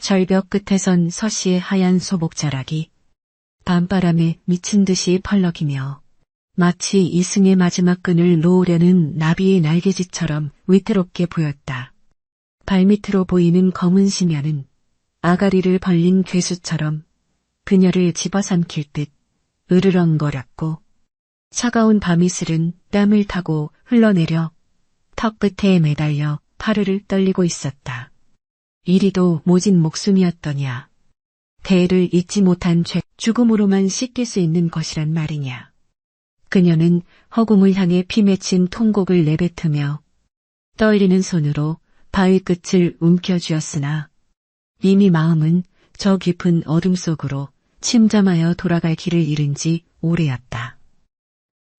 절벽 끝에선 서씨의 하얀 소복자락이 밤바람에 미친 듯이 펄럭이며 마치 이승의 마지막 끈을 놓으려는 나비의 날개짓처럼 위태롭게 보였다. 발밑으로 보이는 검은 심연은 아가리를 벌린 괴수처럼 그녀를 집어삼킬 듯 으르렁거렸고 차가운 밤이슬은 땀을 타고 흘러내려 턱 끝에 매달려 파르르 떨리고 있었다. 이리도 모진 목숨이었더냐. 대를 잊지 못한 죄, 죽음으로만 씻길 수 있는 것이란 말이냐. 그녀는 허공을 향해 피맺힌 통곡을 내뱉으며 떨리는 손으로 바위 끝을 움켜쥐었으나 이미 마음은 저 깊은 어둠 속으로 침잠하여 돌아갈 길을 잃은 지 오래였다.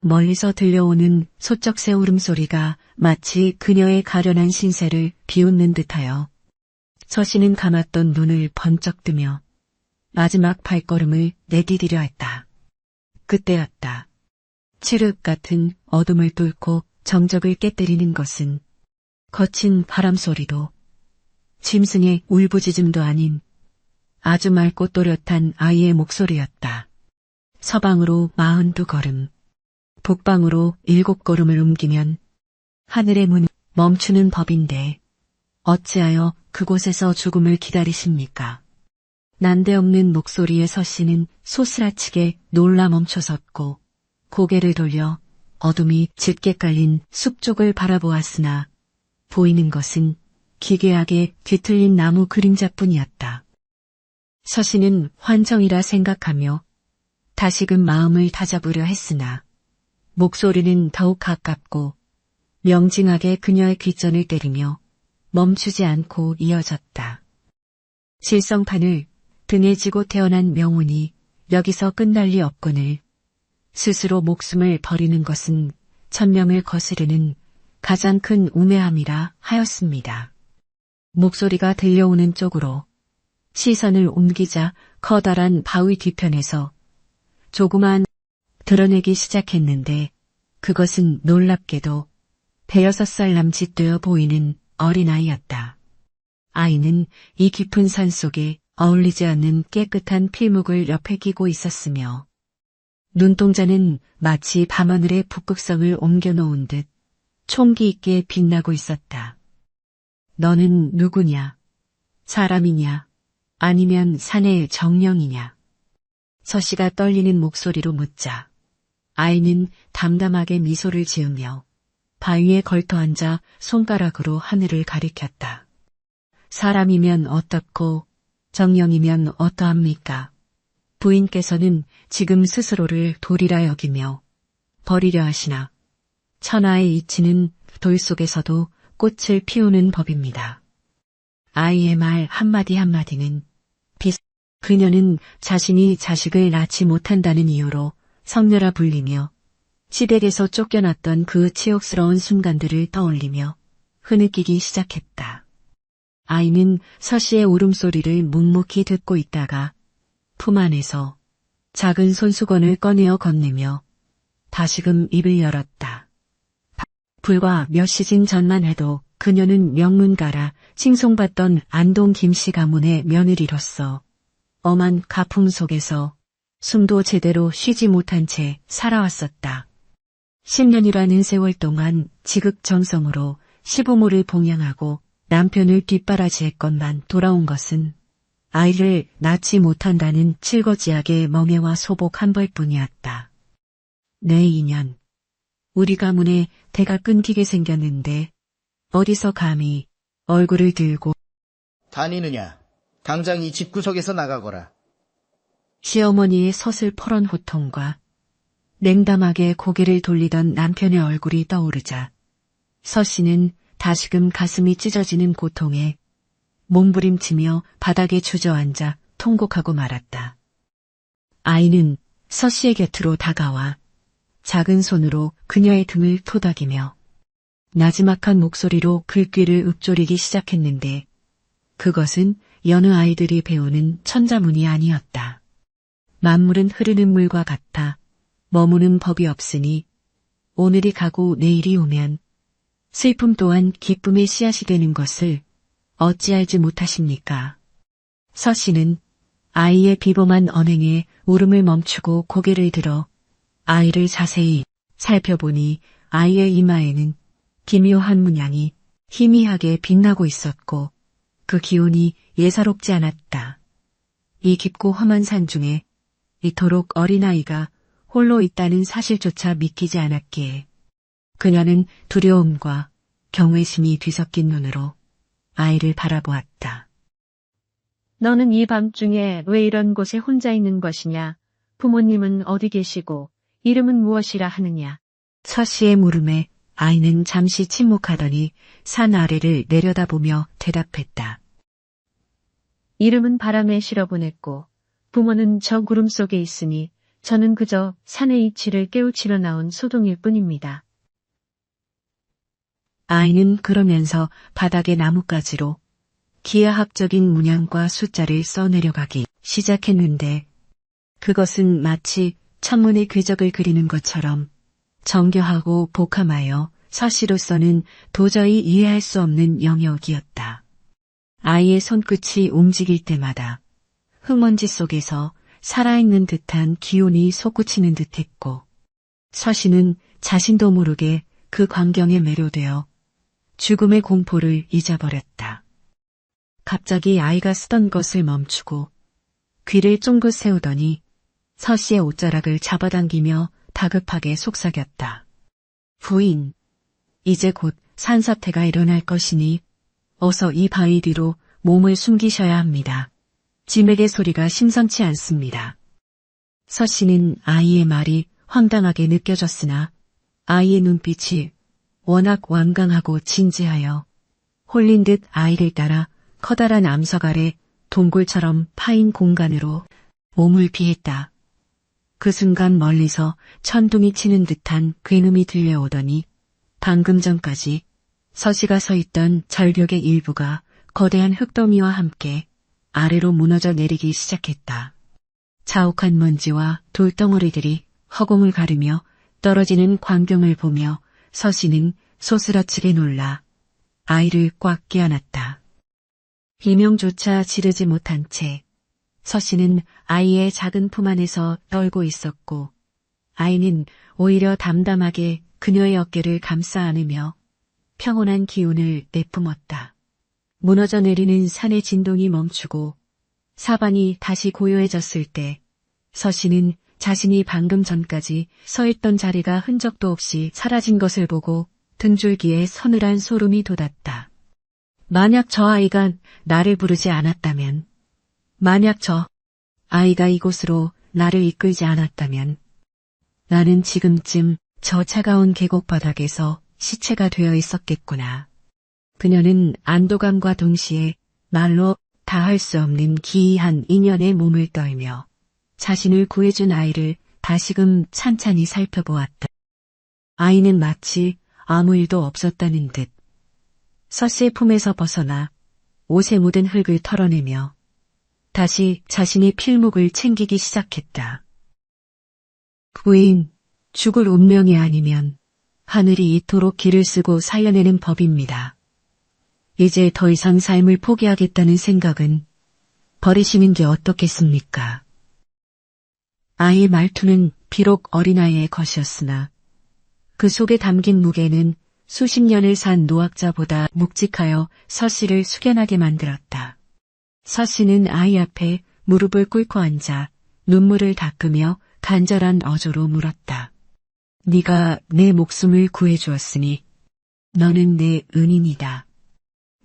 멀리서 들려오는 소쩍새 울음소리가 마치 그녀의 가련한 신세를 비웃는 듯하여 서씨는 감았던 눈을 번쩍 뜨며 마지막 발걸음을 내디디려 했다. 그때였다. 칠흑 같은 어둠을 뚫고 정적을 깨뜨리는 것은 거친 바람소리도 짐승의 울부짖음도 아닌 아주 맑고 또렷한 아이의 목소리였다. 서방으로 42걸음, 북방으로 7걸음을 옮기면 하늘의 문은 멈추는 법인데 어찌하여 그곳에서 죽음을 기다리십니까? 난데없는 목소리의 서씨는 소스라치게 놀라 멈춰섰고 고개를 돌려 어둠이 짙게 깔린 숲 쪽을 바라보았으나 보이는 것은 기괴하게 뒤틀린 나무 그림자뿐이었다. 서씨는 환청이라 생각하며 다시금 마음을 다잡으려 했으나 목소리는 더욱 가깝고 명징하게 그녀의 귓전을 때리며 멈추지 않고 이어졌다. 질성판을 등에 지고 태어난 명운이 여기서 끝날 리 없거늘 스스로 목숨을 버리는 것은 천명을 거스르는 가장 큰 우매함이라 하였습니다. 목소리가 들려오는 쪽으로 시선을 옮기자 커다란 바위 뒤편에서 조그만 드러내기 시작했는데 그것은 놀랍게도 5~6살 남짓되어 보이는 어린아이였다. 아이는 이 깊은 산 속에 어울리지 않는 깨끗한 필묵을 옆에 끼고 있었으며 눈동자는 마치 밤하늘의 북극성을 옮겨놓은 듯 총기 있게 빛나고 있었다. 너는 누구냐? 사람이냐? 아니면 산의 정령이냐? 서씨가 떨리는 목소리로 묻자 아이는 담담하게 미소를 지으며 바위에 걸터앉아 손가락으로 하늘을 가리켰다. 사람이면 어떻고 정령이면 어떠합니까? 부인께서는 지금 스스로를 돌이라 여기며 버리려 하시나 천하의 이치는 돌 속에서도 꽃을 피우는 법입니다. 아이의 말 한마디 한마디는 그녀는 자신이 자식을 낳지 못한다는 이유로 성녀라 불리며 시댁에서 쫓겨났던 그 치욕스러운 순간들을 떠올리며 흐느끼기 시작했다. 아이는 서씨의 울음소리를 묵묵히 듣고 있다가 품 안에서 작은 손수건을 꺼내어 건네며 다시금 입을 열었다. 불과 몇 시즌 전만 해도 그녀는 명문가라 칭송받던 안동 김씨 가문의 며느리로서 엄한 가풍 속에서 숨도 제대로 쉬지 못한 채 살아왔었다. 10년이라는 세월 동안 지극정성으로 시부모를 봉양하고 남편을 뒷바라지했건만 돌아온 것은 아이를 낳지 못한다는 칠거지약의 멍해와 소복 한 벌뿐이었다. 내 인연, 우리 가문에 대가 끊기게 생겼는데 어디서 감히 얼굴을 들고 다니느냐? 당장 이 집구석에서 나가거라. 시어머니의 서슬퍼런 호통과 냉담하게 고개를 돌리던 남편의 얼굴이 떠오르자 서씨는 다시금 가슴이 찢어지는 고통에 몸부림치며 바닥에 주저앉아 통곡하고 말았다. 아이는 서씨의 곁으로 다가와 작은 손으로 그녀의 등을 토닥이며 나지막한 목소리로 글귀를 읊조리기 시작했는데 그것은 여느 아이들이 배우는 천자문이 아니었다. 만물은 흐르는 물과 같아 머무는 법이 없으니 오늘이 가고 내일이 오면 슬픔 또한 기쁨의 씨앗이 되는 것을 어찌 알지 못하십니까? 서 씨는 아이의 비범한 언행에 울음을 멈추고 고개를 들어 아이를 자세히 살펴보니 아이의 이마에는 기묘한 문양이 희미하게 빛나고 있었고 그 기운이 예사롭지 않았다. 이 깊고 험한 산 중에 이토록 어린아이가 홀로 있다는 사실조차 믿기지 않았기에 그녀는 두려움과 경외심이 뒤섞인 눈으로 아이를 바라보았다. 너는 이 밤중에 왜 이런 곳에 혼자 있는 것이냐? 부모님은 어디 계시고 이름은 무엇이라 하느냐? 서 씨의 물음에 아이는 잠시 침묵하더니 산 아래를 내려다보며 대답했다. 이름은 바람에 실어보냈고 부모는 저 구름 속에 있으니 저는 그저 산의 이치를 깨우치러 나온 소동일 뿐입니다. 아이는 그러면서 바닥의 나뭇가지로 기하학적인 문양과 숫자를 써내려가기 시작했는데 그것은 마치 천문의 궤적을 그리는 것처럼 정교하고 복함하여 서씨로서는 도저히 이해할 수 없는 영역이었다. 아이의 손끝이 움직일 때마다 흙먼지 속에서 살아있는 듯한 기운이 솟구치는 듯했고 서씨는 자신도 모르게 그 광경에 매료되어 죽음의 공포를 잊어버렸다. 갑자기 아이가 쓰던 것을 멈추고 귀를 쫑긋 세우더니 서씨의 옷자락을 잡아당기며 다급하게 속삭였다. 부인, 이제 곧 산사태가 일어날 것이니 어서 이 바위 뒤로 몸을 숨기셔야 합니다. 짐에게 소리가 심상치 않습니다. 서씨는 아이의 말이 황당하게 느껴졌으나 아이의 눈빛이 워낙 완강하고 진지하여 홀린 듯 아이를 따라 커다란 암석 아래 동굴처럼 파인 공간으로 몸을 피했다. 그 순간 멀리서 천둥이 치는 듯한 굉음이 들려오더니 방금 전까지 서씨가 서 있던 절벽의 일부가 거대한 흙더미와 함께 아래로 무너져 내리기 시작했다. 자욱한 먼지와 돌덩어리들이 허공을 가르며 떨어지는 광경을 보며 서씨는 소스라치게 놀라 아이를 꽉 껴안았다. 비명조차 지르지 못한 채 서씨는 아이의 작은 품 안에서 떨고 있었고 아이는 오히려 담담하게 그녀의 어깨를 감싸 안으며 평온한 기운을 내뿜었다. 무너져 내리는 산의 진동이 멈추고 사방이 다시 고요해졌을 때 서씨는 자신이 방금 전까지 서 있던 자리가 흔적도 없이 사라진 것을 보고 등줄기에 서늘한 소름이 돋았다. 만약 저 아이가 나를 부르지 않았다면, 만약 저 아이가 이곳으로 나를 이끌지 않았다면 나는 지금쯤 저 차가운 계곡 바닥에서 시체가 되어 있었겠구나. 그녀는 안도감과 동시에 말로 다할 수 없는 기이한 인연의 몸을 떨며 자신을 구해준 아이를 다시금 찬찬히 살펴보았다. 아이는 마치 아무 일도 없었다는 듯 서씨의 품에서 벗어나 옷에 묻은 흙을 털어내며 다시 자신의 필목을 챙기기 시작했다. 부인, 죽을 운명이 아니면 하늘이 이토록 길을 쓰고 살려내는 법입니다. 이제 더 이상 삶을 포기하겠다는 생각은 버리시는 게 어떻겠습니까? 아이의 말투는 비록 어린아이의 것이었으나 그 속에 담긴 무게는 수십 년을 산 노학자보다 묵직하여 서씨를 숙연하게 만들었다. 서씨는 아이 앞에 무릎을 꿇고 앉아 눈물을 닦으며 간절한 어조로 물었다. 네가 내 목숨을 구해주었으니 너는 내 은인이다.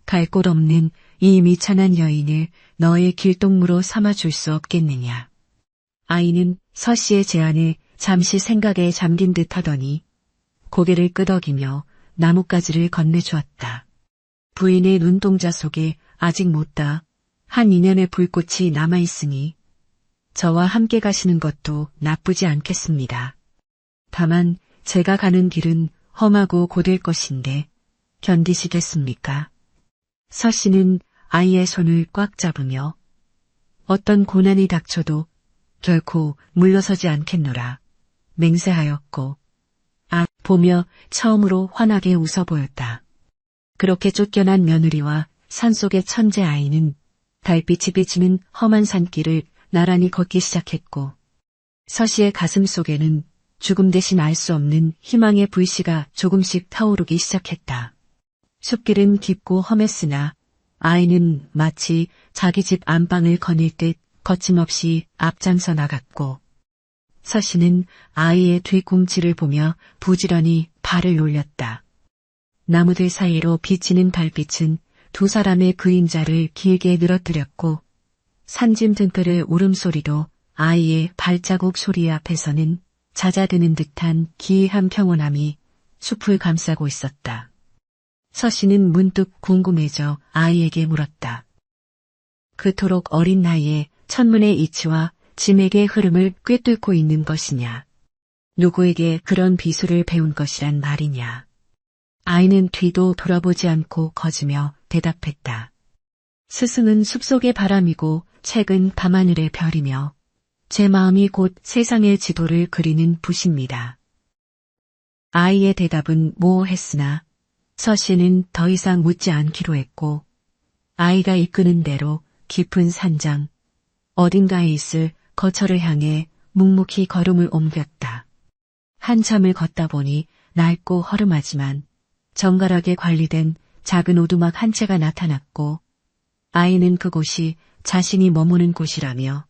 갈 곳 없는 이 미천한 여인을 너의 길동무로 삼아줄 수 없겠느냐. 아이는 서씨의 제안에 잠시 생각에 잠긴 듯 하더니 고개를 끄덕이며 나뭇가지를 건네주었다. 부인의 눈동자 속에 아직 못다 한 인연의 불꽃이 남아있으니 저와 함께 가시는 것도 나쁘지 않겠습니다. 다만 제가 가는 길은 험하고 고될 것인데 견디시겠습니까? 서씨는 아이의 손을 꽉 잡으며 어떤 고난이 닥쳐도 결코 물러서지 않겠노라 맹세하였고 보며 처음으로 환하게 웃어 보였다. 그렇게 쫓겨난 며느리와 산속의 천재 아이는 달빛이 비치는 험한 산길을 나란히 걷기 시작했고 서씨의 가슴 속에는 죽음 대신 알 수 없는 희망의 불씨가 조금씩 타오르기 시작했다. 숲길은 깊고 험했으나 아이는 마치 자기 집 안방을 거닐 듯 거침없이 앞장서 나갔고 서씨는 아이의 뒤꿈치를 보며 부지런히 발을 올렸다. 나무들 사이로 비치는 달빛은 두 사람의 그림자를 길게 늘어뜨렸고 산짐 등불의 울음소리도 아이의 발자국 소리 앞에서는 잦아드는 듯한 기이한 평온함이 숲을 감싸고 있었다. 서씨는 문득 궁금해져 아이에게 물었다. 그토록 어린 나이에 천문의 이치와 지맥의 흐름을 꿰뚫고 있는 것이냐? 누구에게 그런 비수를 배운 것이란 말이냐? 아이는 뒤도 돌아보지 않고 거지며 대답했다. 스승은 숲속의 바람이고 책은 밤하늘의 별이며 제 마음이 곧 세상의 지도를 그리는 붓입니다. 아이의 대답은 모호했으나 서씨는 더 이상 묻지 않기로 했고 아이가 이끄는 대로 깊은 산장, 어딘가에 있을 거처를 향해 묵묵히 걸음을 옮겼다. 한참을 걷다 보니 낡고 허름하지만 정갈하게 관리된 작은 오두막 한 채가 나타났고 아이는 그곳이 자신이 머무는 곳이라며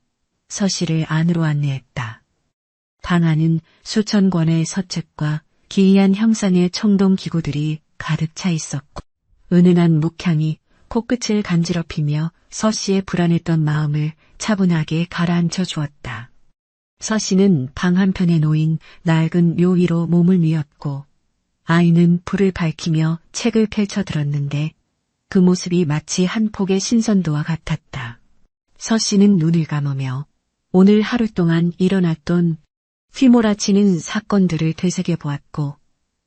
서씨를 안으로 안내했다. 방 안은 수천 권의 서책과 기이한 형상의 청동기구들이 가득 차 있었고 은은한 묵향이 코끝을 간지럽히며 서씨의 불안했던 마음을 차분하게 가라앉혀 주었다. 서씨는 방 한편에 놓인 낡은 묘 위로 몸을 뉘었고 아이는 불을 밝히며 책을 펼쳐 들었는데 그 모습이 마치 한 폭의 신선도와 같았다. 서씨는 눈을 감으며 오늘 하루 동안 일어났던 휘몰아치는 사건들을 되새겨보았고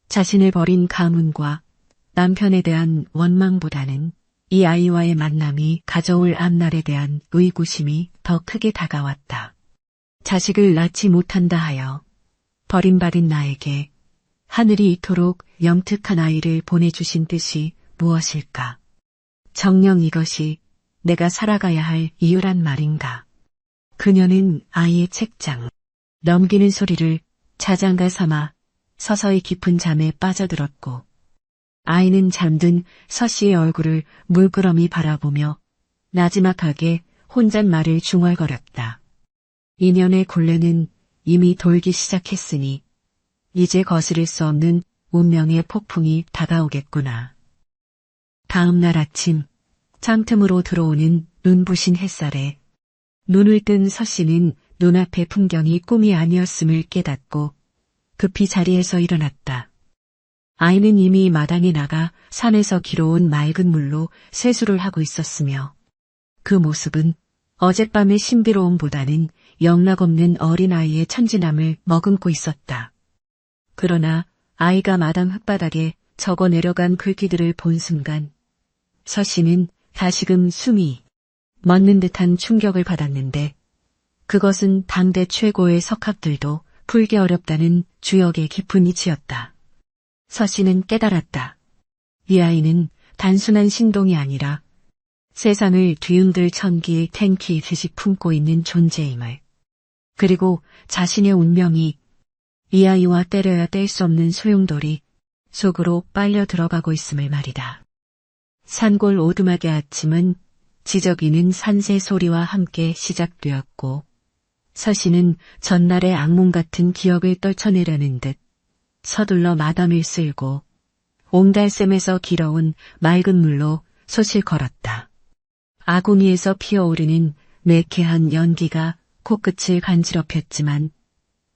자신을 버린 가문과 남편에 대한 원망보다는 이 아이와의 만남이 가져올 앞날에 대한 의구심이 더 크게 다가왔다. 자식을 낳지 못한다 하여 버림받은 나에게 하늘이 이토록 영특한 아이를 보내주신 뜻이 무엇일까? 정녕 이것이 내가 살아가야 할 이유란 말인가? 그녀는 아이의 책장, 넘기는 소리를 자장가 삼아 서서히 깊은 잠에 빠져들었고 아이는 잠든 서씨의 얼굴을 물끄러미 바라보며 나지막하게 혼잣말을 중얼거렸다. 인연의 굴레는 이미 돌기 시작했으니 이제 거스를 수 없는 운명의 폭풍이 다가오겠구나. 다음 날 아침 창틈으로 들어오는 눈부신 햇살에 눈을 뜬 서씨는 눈앞의 풍경이 꿈이 아니었음을 깨닫고 급히 자리에서 일어났다. 아이는 이미 마당에 나가 산에서 길어온 맑은 물로 세수를 하고 있었으며 그 모습은 어젯밤의 신비로움보다는 영락없는 어린아이의 천진함을 머금고 있었다. 그러나 아이가 마당 흙바닥에 적어 내려간 글귀들을 본 순간 서씨는 다시금 숨이 멎는 듯한 충격을 받았는데 그것은 당대 최고의 석학들도 풀기 어렵다는 주역의 깊은 이치였다. 서씨는 깨달았다. 이 아이는 단순한 신동이 아니라 세상을 뒤흔들 천기 탱키 듯이 품고 있는 존재임을, 그리고 자신의 운명이 이 아이와 때려야 뗄 수 없는 소용돌이 속으로 빨려 들어가고 있음을 말이다. 산골 오두막의 아침은 지저귀는 산새 소리와 함께 시작되었고 서씨는 전날의 악몽 같은 기억을 떨쳐내려는 듯 서둘러 마담을 쓸고 옹달샘에서 길어온 맑은 물로 솥을 걸었다. 아궁이에서 피어오르는 매캐한 연기가 코끝을 간지럽혔지만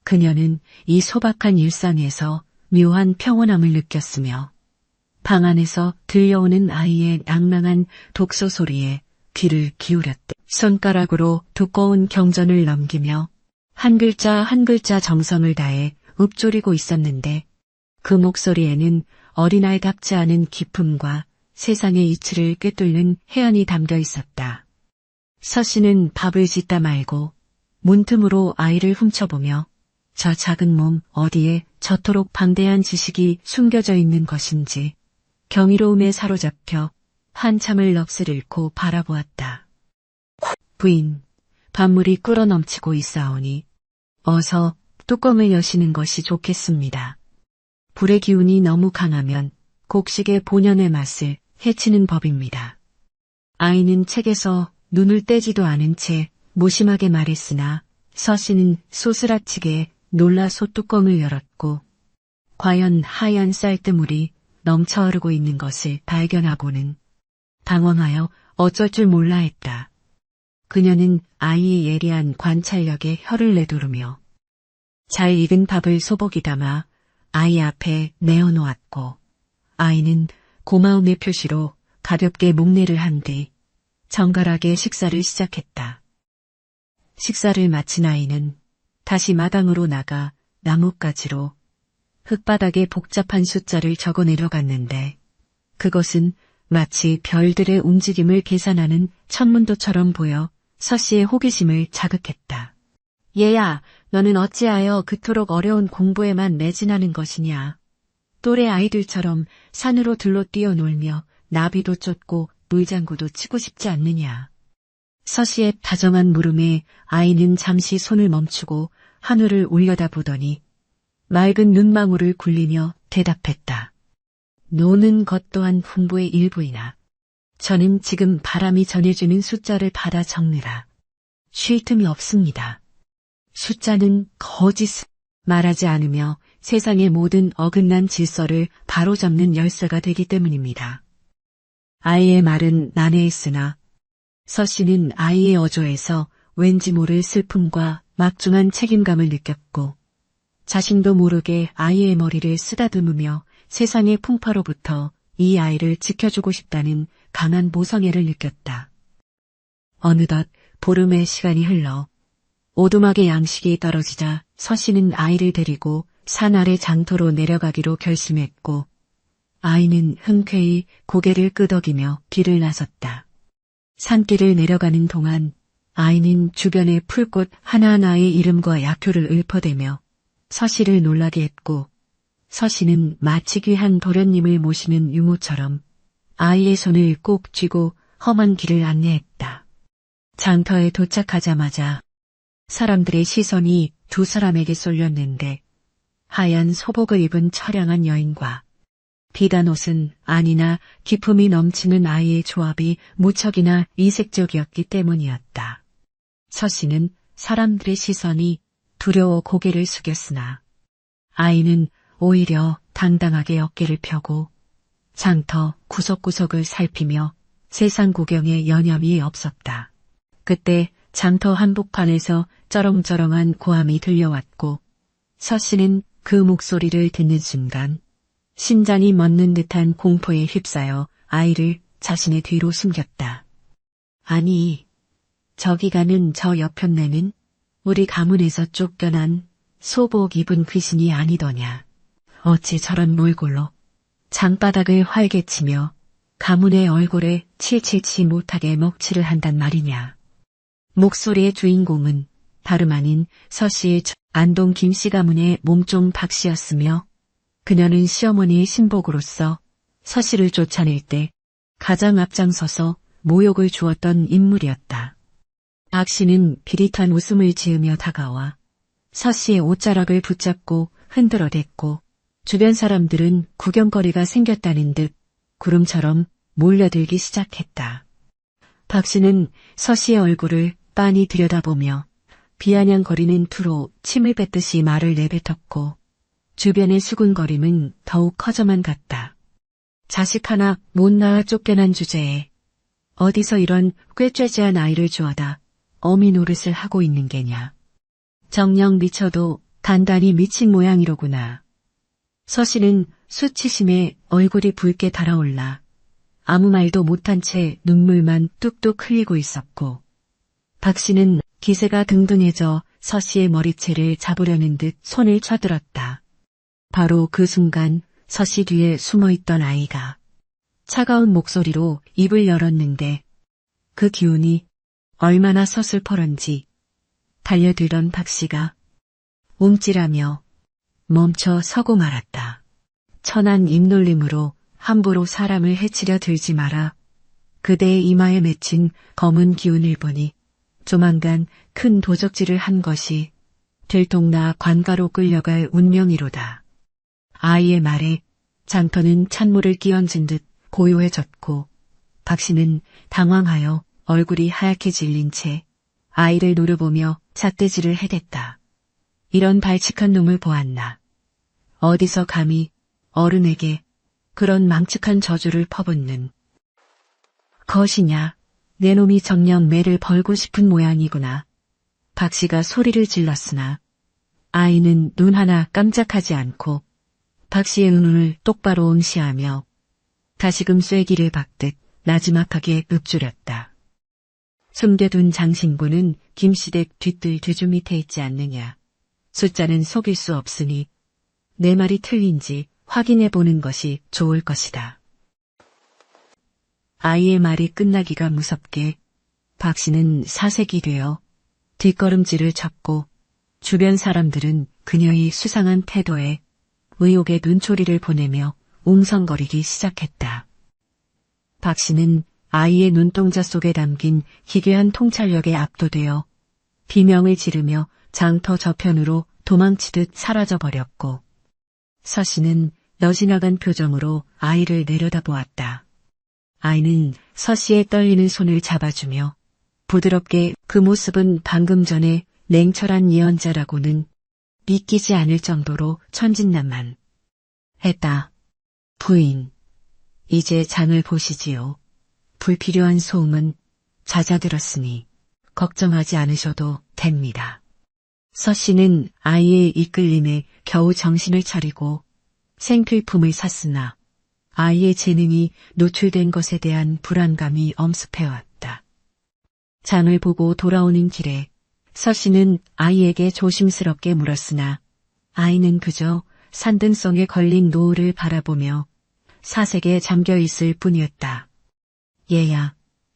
그녀는 이 소박한 일상에서 묘한 평온함을 느꼈으며 방 안에서 들려오는 아이의 낭랑한 독서 소리에 귀를 기울였다. 손가락으로 두꺼운 경전을 넘기며 한 글자 한 글자 정성을 다해 읊조리고 있었는데 그 목소리에는 어린아이답지 않은 기품과 세상의 이치를 꿰뚫는 해안이 담겨 있었다. 서씨는 밥을 짓다 말고 문틈으로 아이를 훔쳐보며 저 작은 몸 어디에 저토록 방대한 지식이 숨겨져 있는 것인지 경이로움에 사로잡혀 한참을 넋을 잃고 바라보았다. 부인, 밥물이 끓어 넘치고 있사오니 어서 뚜껑을 여시는 것이 좋겠습니다. 불의 기운이 너무 강하면 곡식의 본연의 맛을 해치는 법입니다. 아이는 책에서 눈을 떼지도 않은 채 무심하게 말했으나 서씨는 소스라치게 놀라 솥뚜껑을 열었고 과연 하얀 쌀뜨물이 넘쳐 흐르고 있는 것을 발견하고는 당황하여 어쩔 줄 몰라 했다. 그녀는 아이의 예리한 관찰력에 혀를 내두르며 잘 익은 밥을 소복이 담아 아이 앞에 내어놓았고 아이는 고마움의 표시로 가볍게 목례를 한 뒤 정갈하게 식사를 시작했다. 식사를 마친 아이는 다시 마당으로 나가 나뭇가지로 흙바닥에 복잡한 숫자를 적어 내려갔는데 그것은 마치 별들의 움직임을 계산하는 천문도처럼 보여 서씨의 호기심을 자극했다. 얘야, 너는 어찌하여 그토록 어려운 공부에만 매진하는 것이냐. 또래 아이들처럼 산으로 들러 뛰어놀며 나비도 쫓고 물장구도 치고 싶지 않느냐. 서씨의 다정한 물음에 아이는 잠시 손을 멈추고 하늘을 올려다보더니 맑은 눈망울을 굴리며 대답했다. 노는 것 또한 풍부의 일부이나 저는 지금 바람이 전해주는 숫자를 받아 적느라 쉴 틈이 없습니다. 숫자는 거짓 말하지 않으며 세상의 모든 어긋난 질서를 바로잡는 열쇠가 되기 때문입니다. 아이의 말은 난해했으나 서씨는 아이의 어조에서 왠지 모를 슬픔과 막중한 책임감을 느꼈고 자신도 모르게 아이의 머리를 쓰다듬으며 세상의 풍파로부터 이 아이를 지켜주고 싶다는 강한 모성애를 느꼈다. 어느덧 보름의 시간이 흘러 오두막의 양식이 떨어지자 서씨는 아이를 데리고 산 아래 장터로 내려가기로 결심했고 아이는 흔쾌히 고개를 끄덕이며 길을 나섰다. 산길을 내려가는 동안 아이는 주변의 풀꽃 하나하나의 이름과 약효를 읊어대며 서씨를 놀라게 했고 서씨는 마치 귀한 도련님을 모시는 유모처럼 아이의 손을 꼭 쥐고 험한 길을 안내했다. 장터에 도착하자마자 사람들의 시선이 두 사람에게 쏠렸는데 하얀 소복을 입은 처량한 여인과 비단 옷은 아니나 기품이 넘치는 아이의 조합이 무척이나 이색적이었기 때문이었다. 서씨는 사람들의 시선이 두려워 고개를 숙였으나 아이는 오히려 당당하게 어깨를 펴고 장터 구석구석을 살피며 세상 구경에 여념이 없었다. 그때 장터 한복판에서 쩌렁쩌렁한 고함이 들려왔고 서씨는 그 목소리를 듣는 순간 심장이 멎는 듯한 공포에 휩싸여 아이를 자신의 뒤로 숨겼다. 아니, 저기 가는 저 여편네는 우리 가문에서 쫓겨난 소복 입은 귀신이 아니더냐. 어찌 저런 몰골로 장바닥을 활개치며 가문의 얼굴에 칠칠치 못하게 먹칠을 한단 말이냐. 목소리의 주인공은 다름 아닌 서씨의 안동 김씨 가문의 몸종 박씨였으며 그녀는 시어머니의 신복으로서 서씨를 쫓아낼 때 가장 앞장서서 모욕을 주었던 인물이었다. 박씨는 비릿한 웃음을 지으며 다가와 서씨의 옷자락을 붙잡고 흔들어댔고 주변 사람들은 구경거리가 생겼다는 듯 구름처럼 몰려들기 시작했다. 박씨는 서씨의 얼굴을 빤히 들여다보며 비아냥거리는 투로 침을 뱉듯이 말을 내뱉었고 주변의 수군거림은 더욱 커져만 갔다. 자식 하나 못 낳아 쫓겨난 주제에 어디서 이런 꾀죄죄한 아이를 주워다 어미 노릇을 하고 있는 게냐. 정녕 미쳐도 단단히 미친 모양이로구나. 서씨는 수치심에 얼굴이 붉게 달아올라 아무 말도 못한 채 눈물만 뚝뚝 흘리고 있었고 박씨는 기세가 등등해져 서씨의 머리채를 잡으려는 듯 손을 쳐들었다. 바로 그 순간 서씨 뒤에 숨어있던 아이가 차가운 목소리로 입을 열었는데 그 기운이 얼마나 서슬퍼런지 달려들던 박씨가 움찔하며 멈춰 서고 말았다. 천한 입놀림으로 함부로 사람을 해치려 들지 마라. 그대의 이마에 맺힌 검은 기운을 보니 조만간 큰 도적질을 한 것이 들통나 관가로 끌려갈 운명이로다. 아이의 말에 장터는 찬물을 끼얹은 듯 고요해졌고 박씨는 당황하여 얼굴이 하얗게 질린 채 아이를 노려보며 삿대질을 해댔다. 이런 발칙한 놈을 보았나. 어디서 감히 어른에게 그런 망측한 저주를 퍼붓는 것이냐. 내 놈이 정녕 매를 벌고 싶은 모양이구나. 박씨가 소리를 질렀으나 아이는 눈 하나 깜짝하지 않고 박씨의 눈을 똑바로 응시하며 다시금 쐐기를 박듯 나지막하게 읊조렸다. 숨겨둔 장신구는 김시댁 뒷뜰 뒤주 밑에 있지 않느냐. 숫자는 속일 수 없으니 내 말이 틀린지 확인해 보는 것이 좋을 것이다. 아이의 말이 끝나기가 무섭게 박씨는 사색이 되어 뒷걸음질을 쳤고 주변 사람들은 그녀의 수상한 태도에 의혹의 눈초리를 보내며 웅성거리기 시작했다. 박씨는 아이의 눈동자 속에 담긴 기괴한 통찰력에 압도되어 비명을 지르며 장터 저편으로 도망치듯 사라져버렸고 서씨는 너지나간 표정으로 아이를 내려다보았다. 아이는 서씨의 떨리는 손을 잡아주며 부드럽게 그 모습은 방금 전에 냉철한 예언자라고는 믿기지 않을 정도로 천진난만 했다. 부인, 이제 장을 보시지요. 불필요한 소음은 잦아들었으니 걱정하지 않으셔도 됩니다. 서씨는 아이의 이끌림에 겨우 정신을 차리고 생필품을 샀으나 아이의 재능이 노출된 것에 대한 불안감이 엄습해왔다. 장을 보고 돌아오는 길에 서씨는 아이에게 조심스럽게 물었으나 아이는 그저 산등성에 걸린 노을을 바라보며 사색에 잠겨있을 뿐이었다. 얘야,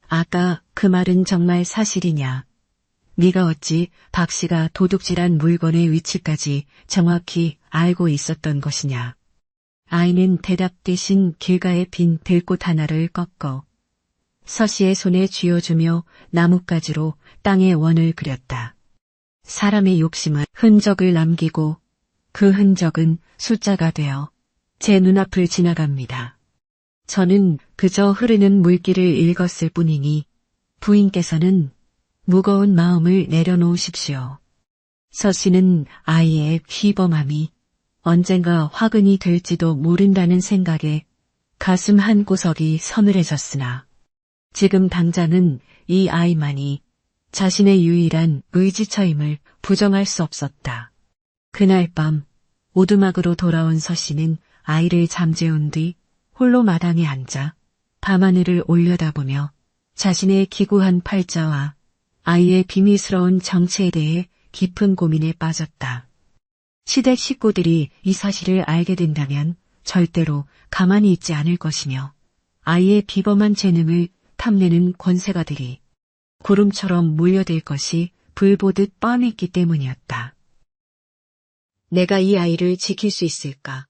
아까 그 말은 정말 사실이냐? 네가 어찌 박씨가 도둑질한 물건의 위치까지 정확히 알고 있었던 것이냐? 아이는 대답 대신 길가의 빈 들꽃 하나를 꺾어 서씨의 손에 쥐어주며 나뭇가지로 땅에 원을 그렸다. 사람의 욕심은 흔적을 남기고 그 흔적은 숫자가 되어 제 눈앞을 지나갑니다. 저는 그저 흐르는 물길을 읽었을 뿐이니 부인께서는 무거운 마음을 내려놓으십시오. 서씨는 아이의 비범함이 언젠가 화근이 될지도 모른다는 생각에 가슴 한 구석이 서늘해졌으나 지금 당장은 이 아이만이 자신의 유일한 의지처임을 부정할 수 없었다. 그날 밤 오두막으로 돌아온 서씨는 아이를 잠재운 뒤 홀로 마당에 앉아 밤하늘을 올려다보며 자신의 기구한 팔자와 아이의 비밀스러운 정체에 대해 깊은 고민에 빠졌다. 시댁 식구들이 이 사실을 알게 된다면 절대로 가만히 있지 않을 것이며 아이의 비범한 재능을 탐내는 권세가들이 구름처럼 몰려들 것이 불보듯 뻔했기 때문이었다. 내가 이 아이를 지킬 수 있을까?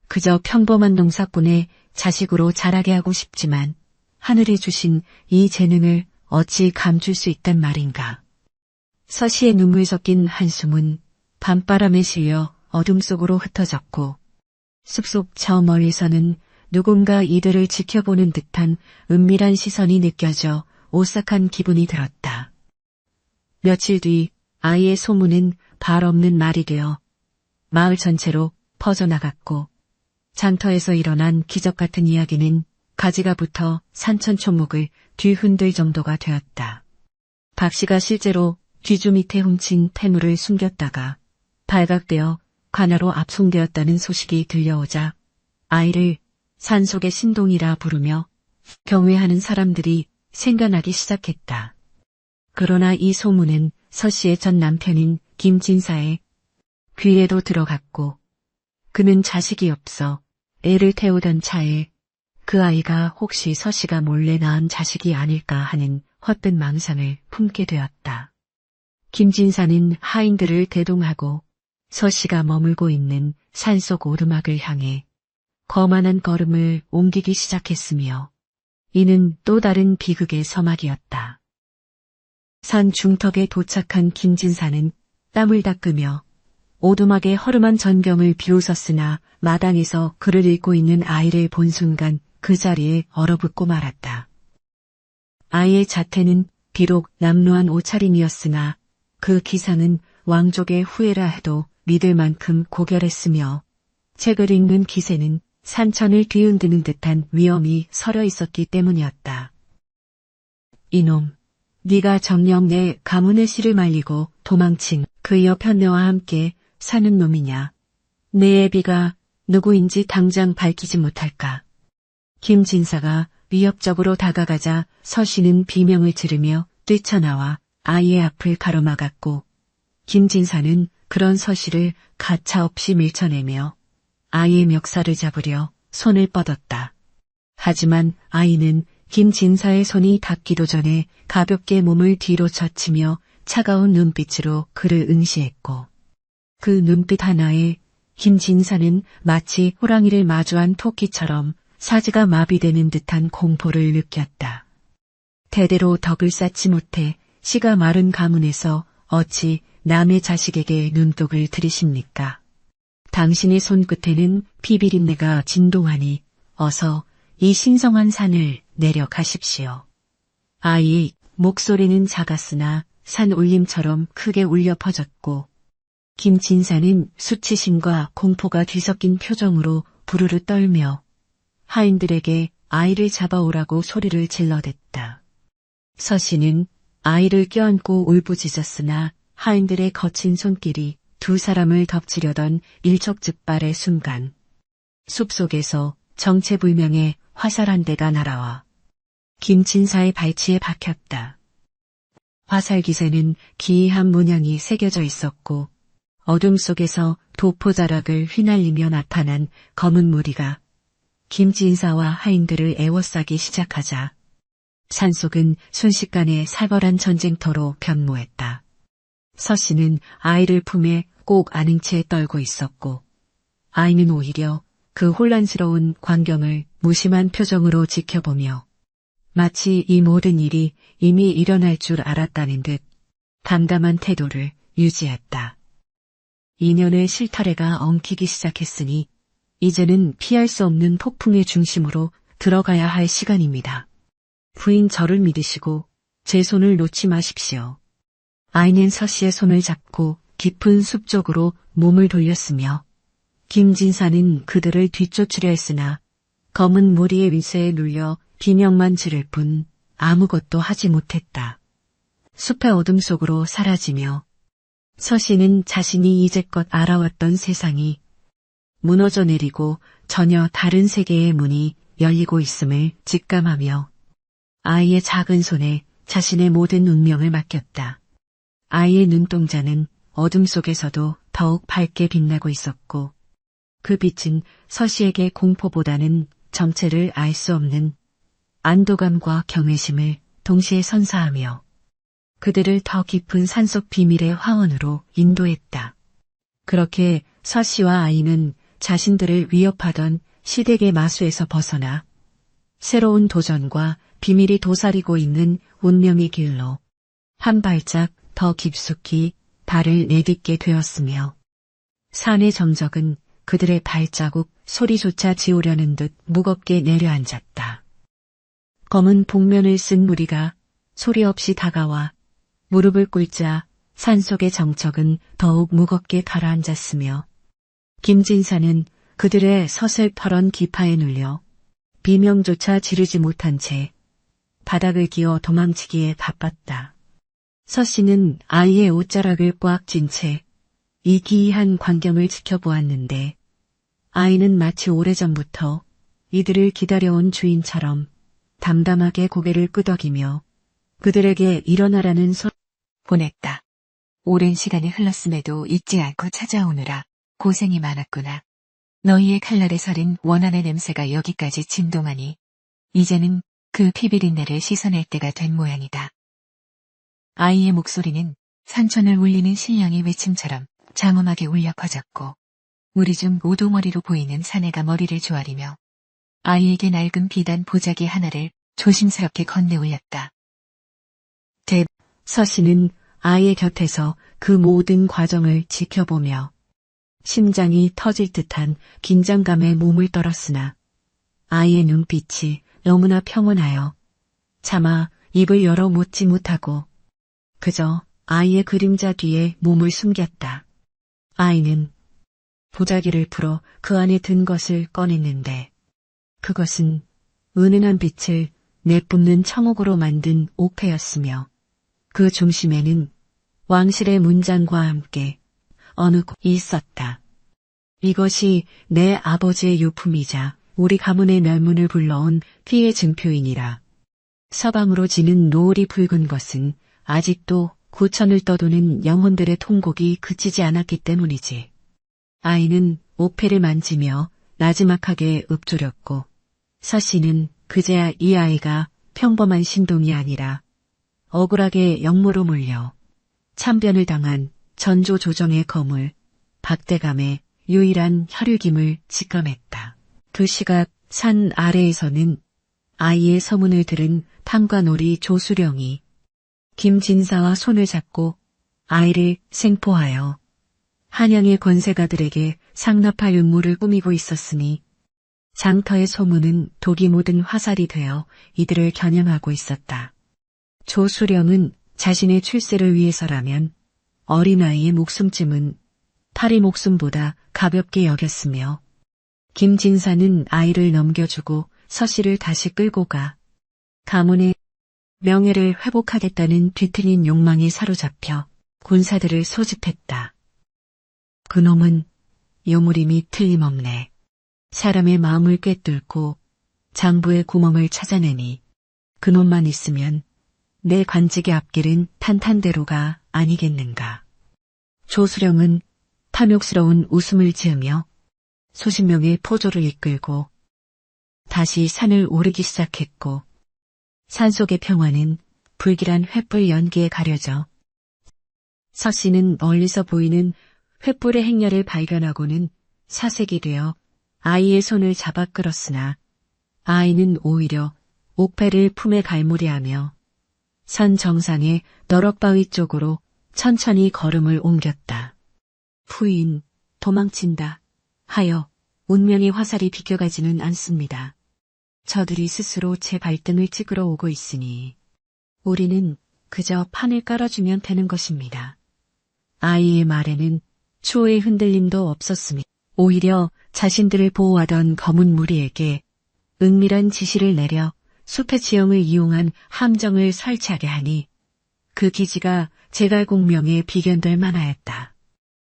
그저 평범한 농사꾼의 자식으로 자라게 하고 싶지만 하늘이 주신 이 재능을 어찌 감출 수 있단 말인가. 서씨의 눈물 섞인 한숨은 밤바람에 실려 어둠 속으로 흩어졌고 숲속 저 멀리서는 누군가 이들을 지켜보는 듯한 은밀한 시선이 느껴져 오싹한 기분이 들었다. 며칠 뒤 아이의 소문은 발 없는 말이 되어 마을 전체로 퍼져나갔고 장터에서 일어난 기적 같은 이야기는 가지가 붙어 산천초목을 뒤흔들 정도가 되었다. 박씨가 실제로 뒤주 밑에 훔친 태물을 숨겼다가 발각되어 관아로 압송되었다는 소식이 들려오자 아이를 산속의 신동이라 부르며 경외하는 사람들이 생겨나기 시작했다. 그러나 이 소문은 서씨의 전 남편인 김진사의 귀에도 들어갔고 그는 자식이 없어 애를 태우던 차에 그 아이가 혹시 서씨가 몰래 낳은 자식이 아닐까 하는 헛된 망상을 품게 되었다. 김진사는 하인들을 대동하고 서씨가 머물고 있는 산속 오두막을 향해 거만한 걸음을 옮기기 시작했으며 이는 또 다른 비극의 서막이었다. 산 중턱에 도착한 김진사는 땀을 닦으며 오두막에 허름한 전경을 비웃었으나 마당에서 글을 읽고 있는 아이를 본 순간 그 자리에 얼어붙고 말았다. 아이의 자태는 비록 남루한 옷차림이었으나 그 기상은 왕족의 후예라 해도 믿을 만큼 고결했으며 책을 읽는 기세는 산천을 뒤흔드는 듯한 위엄이 서려 있었기 때문이었다. 이놈, 네가 정녕 내 가문의 씨를 말리고 도망친 그 여편네와 함께 사는 놈이냐. 내 애비가 누구인지 당장 밝히지 못할까. 김진사가 위협적으로 다가가자 서씨는 비명을 지르며 뛰쳐나와 아이의 앞을 가로막았고 김진사는 그런 서씨를 가차없이 밀쳐내며 아이의 멱살을 잡으려 손을 뻗었다. 하지만 아이는 김진사의 손이 닿기도 전에 가볍게 몸을 뒤로 젖히며 차가운 눈빛으로 그를 응시했고 그 눈빛 하나에 김진사는 마치 호랑이를 마주한 토끼처럼 사지가 마비되는 듯한 공포를 느꼈다. 대대로 덕을 쌓지 못해 씨가 마른 가문에서 어찌 남의 자식에게 눈독을 들이십니까? 당신의 손끝에는 피비린내가 진동하니 어서 이 신성한 산을 내려가십시오. 아이의 목소리는 작았으나 산 울림처럼 크게 울려 퍼졌고 김진사는 수치심과 공포가 뒤섞인 표정으로 부르르 떨며 하인들에게 아이를 잡아오라고 소리를 질러댔다. 서씨는 아이를 껴안고 울부짖었으나 하인들의 거친 손길이 두 사람을 덮치려던 일촉즉발의 순간 숲속에서 정체불명의 화살 한 대가 날아와 김진사의 발치에 박혔다. 화살 기세는 기이한 문양이 새겨져 있었고 어둠 속에서 도포자락을 휘날리며 나타난 검은 무리가 김진사와 하인들을 에워싸기 시작하자 산속은 순식간에 살벌한 전쟁터로 변모했다. 서씨는 아이를 품에 꼭 안은 채 떨고 있었고 아이는 오히려 그 혼란스러운 광경을 무심한 표정으로 지켜보며 마치 이 모든 일이 이미 일어날 줄 알았다는 듯 담담한 태도를 유지했다. 인연의 실타래가 엉키기 시작했으니 이제는 피할 수 없는 폭풍의 중심으로 들어가야 할 시간입니다. 부인 저를 믿으시고 제 손을 놓지 마십시오. 아이는 서씨의 손을 잡고 깊은 숲 쪽으로 몸을 돌렸으며 김진사는 그들을 뒤쫓으려 했으나 검은 무리의 위세에 눌려 비명만 지를 뿐 아무것도 하지 못했다. 숲의 어둠 속으로 사라지며 서씨는 자신이 이제껏 알아왔던 세상이 무너져 내리고 전혀 다른 세계의 문이 열리고 있음을 직감하며 아이의 작은 손에 자신의 모든 운명을 맡겼다. 아이의 눈동자는 어둠 속에서도 더욱 밝게 빛나고 있었고 그 빛은 서씨에게 공포보다는 정체를 알 수 없는 안도감과 경외심을 동시에 선사하며 그들을 더 깊은 산속 비밀의 화원으로 인도했다. 그렇게 서씨와 아이는 자신들을 위협하던 시댁의 마수에서 벗어나 새로운 도전과 비밀이 도사리고 있는 운명의 길로 한 발짝 더 깊숙이 발을 내딛게 되었으며 산의 정적은 그들의 발자국 소리조차 지우려는 듯 무겁게 내려앉았다. 검은 복면을 쓴 무리가 소리 없이 다가와 무릎을 꿇자 산속의 정적은 더욱 무겁게 가라앉았으며 김진사는 그들의 서슬퍼런 기파에 눌려 비명조차 지르지 못한 채 바닥을 기어 도망치기에 바빴다. 서씨는 아이의 옷자락을 꽉 쥔 채 이 기이한 광경을 지켜보았는데 아이는 마치 오래전부터 이들을 기다려온 주인처럼 담담하게 고개를 끄덕이며 그들에게 일어나라는 소리를 보냈다. 오랜 시간이 흘렀음에도 잊지 않고 찾아오느라 고생이 많았구나. 너희의 칼날에 서린 원한의 냄새가 여기까지 진동하니 이제는 그 피비린내를 씻어낼 때가 된 모양이다. 아이의 목소리는 산천을 울리는 신령의 외침처럼 장엄하게 울려 퍼졌고 우리 중 오도머리로 보이는 사내가 머리를 조아리며 아이에게 낡은 비단 보자기 하나를 조심스럽게 건네 올렸다. 서씨는 아이의 곁에서 그 모든 과정을 지켜보며 심장이 터질 듯한 긴장감에 몸을 떨었으나 아이의 눈빛이 너무나 평온하여 차마 입을 열어 묻지 못하고 그저 아이의 그림자 뒤에 몸을 숨겼다. 아이는 보자기를 풀어 그 안에 든 것을 꺼냈는데 그것은 은은한 빛을 내뿜는 청옥으로 만든 옥패였으며 그 중심에는 왕실의 문장과 함께 어느 곳이 있었다. 이것이 내 아버지의 유품이자 우리 가문의 멸문을 불러온 피의 증표이니라. 서방으로 지는 노을이 붉은 것은 아직도 구천을 떠도는 영혼들의 통곡이 그치지 않았기 때문이지. 아이는 옥패를 만지며 나지막하게 읊조렸고 서씨는 그제야 이 아이가 평범한 신동이 아니라 억울하게 역모로 몰려 참변을 당한 전조조정의 거물 박대감의 유일한 혈육임을 직감했다. 그 시각 산 아래에서는 아이의 서문을 들은 탐관오리 조수령이 김진사와 손을 잡고 아이를 생포하여 한양의 권세가들에게 상납할 음모를 꾸미고 있었으니 장터의 소문은 독이 묻은 화살이 되어 이들을 겨냥하고 있었다. 조수령은 자신의 출세를 위해서라면 어린아이의 목숨쯤은 파리 목숨보다 가볍게 여겼으며 김진사는 아이를 넘겨주고 서씨를 다시 끌고 가 가문의 명예를 회복하겠다는 뒤틀린 욕망에 사로잡혀 군사들을 소집했다. 그놈은 요물임이 틀림없네. 사람의 마음을 꿰뚫고 장부의 구멍을 찾아내니 그놈만 있으면 내 관직의 앞길은 탄탄대로가 아니겠는가. 조수령은 탐욕스러운 웃음을 지으며 수십 명의 포조를 이끌고 다시 산을 오르기 시작했고 산속의 평화는 불길한 횃불 연기에 가려져 서씨는 멀리서 보이는 횃불의 행렬을 발견하고는 사색이 되어 아이의 손을 잡아 끌었으나 아이는 오히려 옥패를 품에 갈무리하며 산 정상의 너럭바위 쪽으로 천천히 걸음을 옮겼다. 부인, 도망친다 하여 운명의 화살이 비껴가지는 않습니다. 저들이 스스로 제 발등을 찍으러 오고 있으니 우리는 그저 판을 깔아주면 되는 것입니다. 아이의 말에는 추호의 흔들림도 없었으며 오히려 자신들을 보호하던 검은 무리에게 은밀한 지시를 내려 숲의 지형을 이용한 함정을 설치하게 하니 그 기지가 제갈공명에 비견될 만하였다.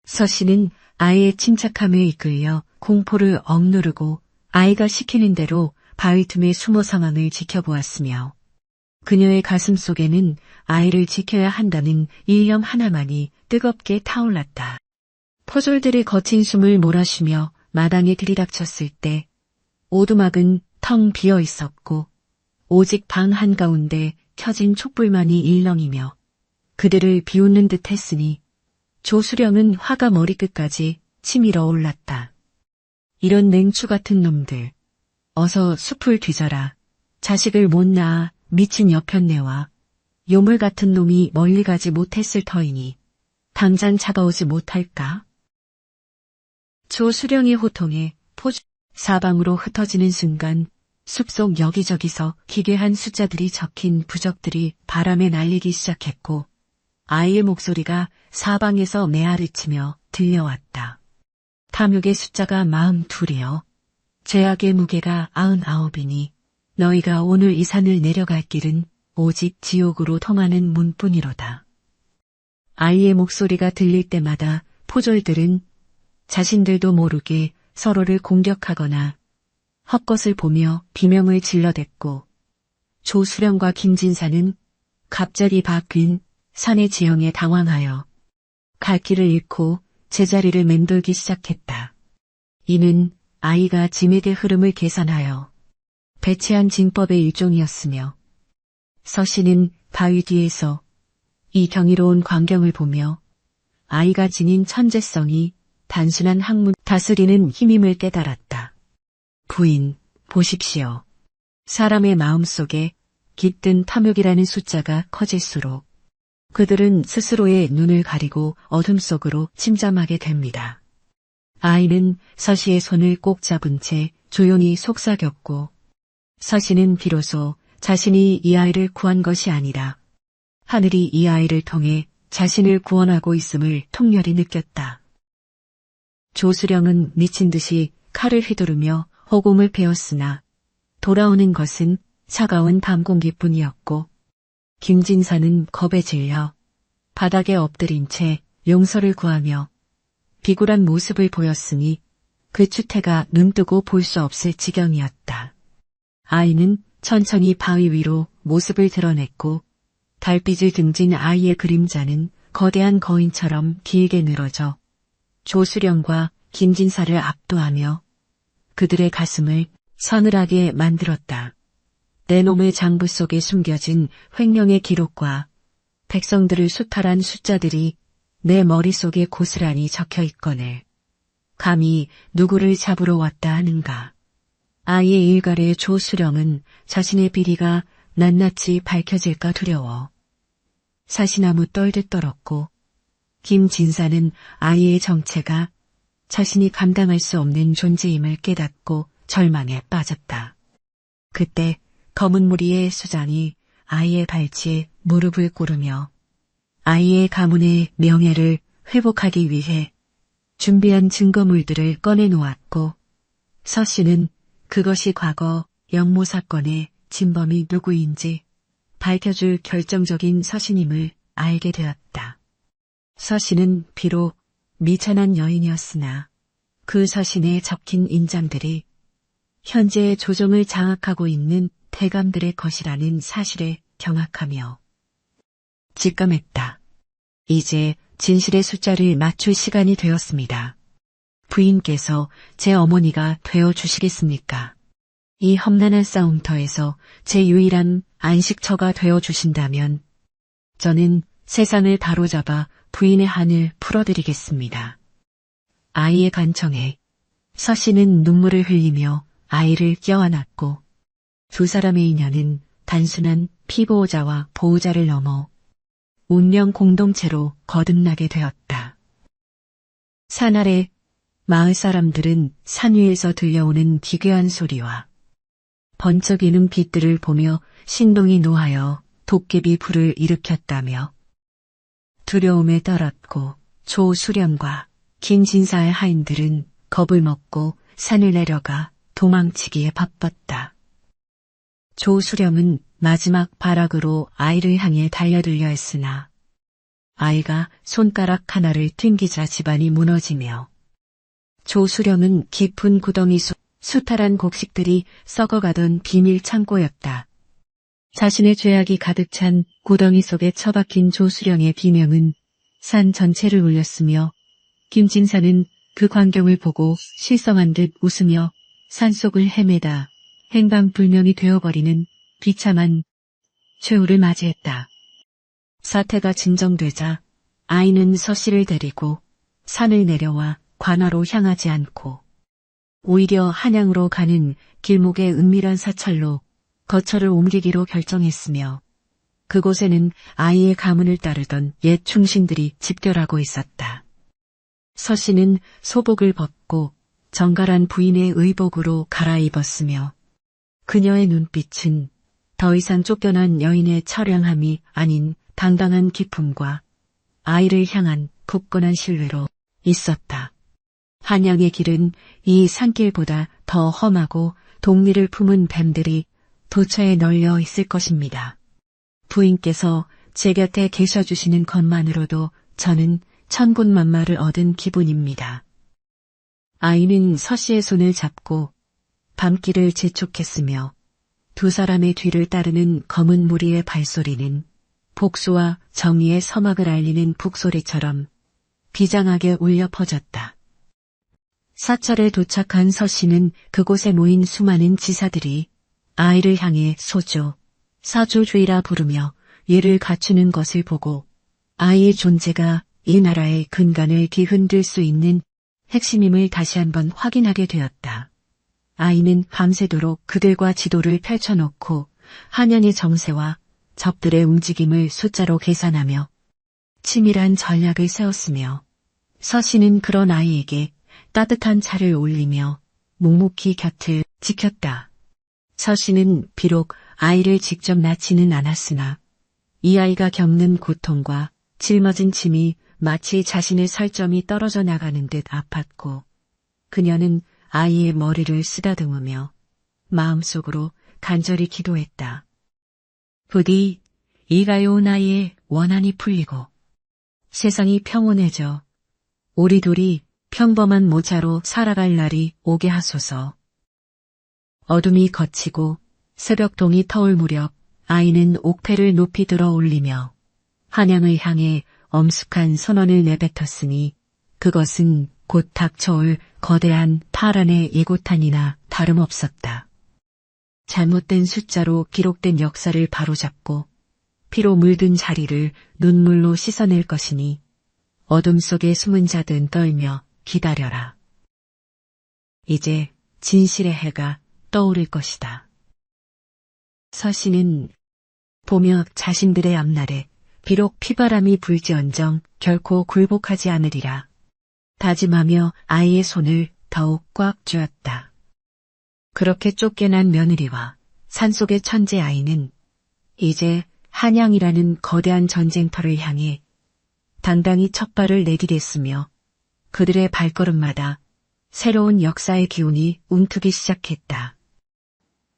서씨는 아이의 침착함에 이끌려 공포를 억누르고 아이가 시키는 대로 바위 틈의 숨어 상황을 지켜보았으며 그녀의 가슴 속에는 아이를 지켜야 한다는 일념 하나만이 뜨겁게 타올랐다. 포졸들이 거친 숨을 몰아쉬며 마당에 들이닥쳤을 때 오두막은 텅 비어 있었고 오직 방 한가운데 켜진 촛불만이 일렁이며 그들을 비웃는 듯 했으니 조수령은 화가 머리끝까지 치밀어 올랐다. 이런 냉추 같은 놈들, 어서 숲을 뒤져라. 자식을 못 낳아 미친 여편네와 요물 같은 놈이 멀리 가지 못했을 터이니 당장 잡아오지 못할까? 조수령의 호통에 포주 사방으로 흩어지는 순간 숲속 여기저기서 기괴한 숫자들이 적힌 부적들이 바람에 날리기 시작했고 아이의 목소리가 사방에서 메아리치며 들려왔다. 탐욕의 숫자가 42이여 죄악의 무게가 99이니 너희가 오늘 이 산을 내려갈 길은 오직 지옥으로 통하는 문뿐이로다. 아이의 목소리가 들릴 때마다 포졸들은 자신들도 모르게 서로를 공격하거나 헛것을 보며 비명을 질러댔고 조수령과 김진사는 갑자기 바뀐 산의 지형에 당황하여 갈 길을 잃고 제자리를 맴돌기 시작했다. 이는 아이가 짐액의 흐름을 계산하여 배치한 징법의 일종이었으며 서씨는 바위 뒤에서 이 경이로운 광경을 보며 아이가 지닌 천재성이 단순한 학문 다스리는 힘임을 깨달았다. 부인, 보십시오. 사람의 마음속에 깃든 탐욕이라는 숫자가 커질수록 그들은 스스로의 눈을 가리고 어둠 속으로 침잠하게 됩니다. 아이는 서시의 손을 꼭 잡은 채 조용히 속삭였고, 서시는 비로소 자신이 이 아이를 구한 것이 아니라 하늘이 이 아이를 통해 자신을 구원하고 있음을 통렬히 느꼈다. 조수령은 미친 듯이 칼을 휘두르며 호공을 베었으나 돌아오는 것은 차가운 밤 공기뿐이었고, 김진사는 겁에 질려 바닥에 엎드린 채 용서를 구하며 비굴한 모습을 보였으니 그 추태가 눈뜨고 볼 수 없을 지경이었다. 아이는 천천히 바위 위로 모습을 드러냈고 달빛을 등진 아이의 그림자는 거대한 거인처럼 길게 늘어져 조수령과 김진사를 압도하며 그들의 가슴을 서늘하게 만들었다. 내 놈의 장부 속에 숨겨진 횡령의 기록과 백성들을 수탈한 숫자들이 내 머릿속에 고스란히 적혀 있거늘 감히 누구를 잡으러 왔다 하는가. 아이의 일갈에 조수령은 자신의 비리가 낱낱이 밝혀질까 두려워 사시나무 떨듯 떨었고, 김진사는 아이의 정체가 자신이 감당할 수 없는 존재임을 깨닫고 절망에 빠졌다. 그때 검은 무리의 수장이 아이의 발치에 무릎을 꿇으며 아이의 가문의 명예를 회복하기 위해 준비한 증거물들을 꺼내놓았고, 서씨는 그것이 과거 영모 사건의 진범이 누구인지 밝혀줄 결정적인 서신임을 알게 되었다. 서씨는 비록 미천한 여인이었으나 그 서신에 적힌 인장들이 현재의 조정을 장악하고 있는 대감들의 것이라는 사실에 경악하며 직감했다. 이제 진실의 숫자를 맞출 시간이 되었습니다. 부인께서 제 어머니가 되어주시겠습니까? 이 험난한 싸움터에서 제 유일한 안식처가 되어주신다면 저는 세상을 바로잡아 부인의 한을 풀어드리겠습니다. 아이의 간청에 서씨는 눈물을 흘리며 아이를 껴안았고 두 사람의 인연은 단순한 피보호자와 보호자를 넘어 운명 공동체로 거듭나게 되었다. 산 아래 마을 사람들은 산 위에서 들려오는 기괴한 소리와 번쩍이는 빛들을 보며 신동이 노하여 도깨비 불을 일으켰다며 두려움에 떨었고 조수령과 김진사의 하인들은 겁을 먹고 산을 내려가 도망치기에 바빴다. 조수령은 마지막 발악으로 아이를 향해 달려들려 했으나 아이가 손가락 하나를 튕기자 집안이 무너지며 조수령은 깊은 구덩이 속 수탈한 곡식들이 썩어가던 비밀 창고였다. 자신의 죄악이 가득 찬 구덩이 속에 처박힌 조수령의 비명은 산 전체를 울렸으며 김진사는 그 광경을 보고 실성한 듯 웃으며 산속을 헤매다 행방불명이 되어버리는 비참한 최후를 맞이했다. 사태가 진정되자 아이는 서씨를 데리고 산을 내려와 관화로 향하지 않고 오히려 한양으로 가는 길목의 은밀한 사찰로 거처를 옮기기로 결정했으며 그곳에는 아이의 가문을 따르던 옛 충신들이 집결하고 있었다. 서씨는 소복을 벗고 정갈한 부인의 의복으로 갈아입었으며 그녀의 눈빛은 더 이상 쫓겨난 여인의 처량함이 아닌 당당한 기품과 아이를 향한 굳건한 신뢰로 있었다. 한양의 길은 이 산길보다 더 험하고 독리를 품은 뱀들이 도처에 널려 있을 것입니다. 부인께서 제 곁에 계셔주시는 것만으로도 저는 천군만마를 얻은 기분입니다. 아이는 서씨의 손을 잡고 밤길을 재촉했으며 두 사람의 뒤를 따르는 검은 무리의 발소리는 복수와 정의의 서막을 알리는 북소리처럼 비장하게 울려 퍼졌다. 사찰에 도착한 서씨는 그곳에 모인 수많은 지사들이 아이를 향해 소조, 사조주의라 부르며 예를 갖추는 것을 보고 아이의 존재가 이 나라의 근간을 뒤흔들 수 있는 핵심임을 다시 한번 확인하게 되었다. 아이는 밤새도록 그들과 지도를 펼쳐놓고 한양의 정세와 적들의 움직임을 숫자로 계산하며 치밀한 전략을 세웠으며 서씨는 그런 아이에게 따뜻한 차를 올리며 묵묵히 곁을 지켰다. 서씨는 비록 아이를 직접 낳지는 않았으나 이 아이가 겪는 고통과 짊어진 짐이 마치 자신의 살점이 떨어져 나가는 듯 아팠고 그녀는 아이의 머리를 쓰다듬으며 마음속으로 간절히 기도했다. 부디 이 가여운 아이의 원한이 풀리고 세상이 평온해져 우리 둘이 평범한 모자로 살아갈 날이 오게 하소서. 어둠이 걷히고 새벽동이 터올 무렵 아이는 옥패를 높이 들어 올리며 한양을 향해 엄숙한 선언을 내뱉었으니 그것은 곧 닥쳐올 거대한 파란의 예고탄이나 다름없었다. 잘못된 숫자로 기록된 역사를 바로잡고 피로 물든 자리를 눈물로 씻어낼 것이니 어둠 속에 숨은 자든 떨며 기다려라. 이제 진실의 해가 떠오를 것이다. 서씨는 보며 자신들의 앞날에 비록 피바람이 불지언정 결코 굴복하지 않으리라 다짐하며 아이의 손을 더욱 꽉 쥐었다. 그렇게 쫓겨난 며느리와 산속의 천재 아이는 이제 한양이라는 거대한 전쟁터를 향해 당당히 첫발을 내디뎠으며 그들의 발걸음마다 새로운 역사의 기운이 움트기 시작했다.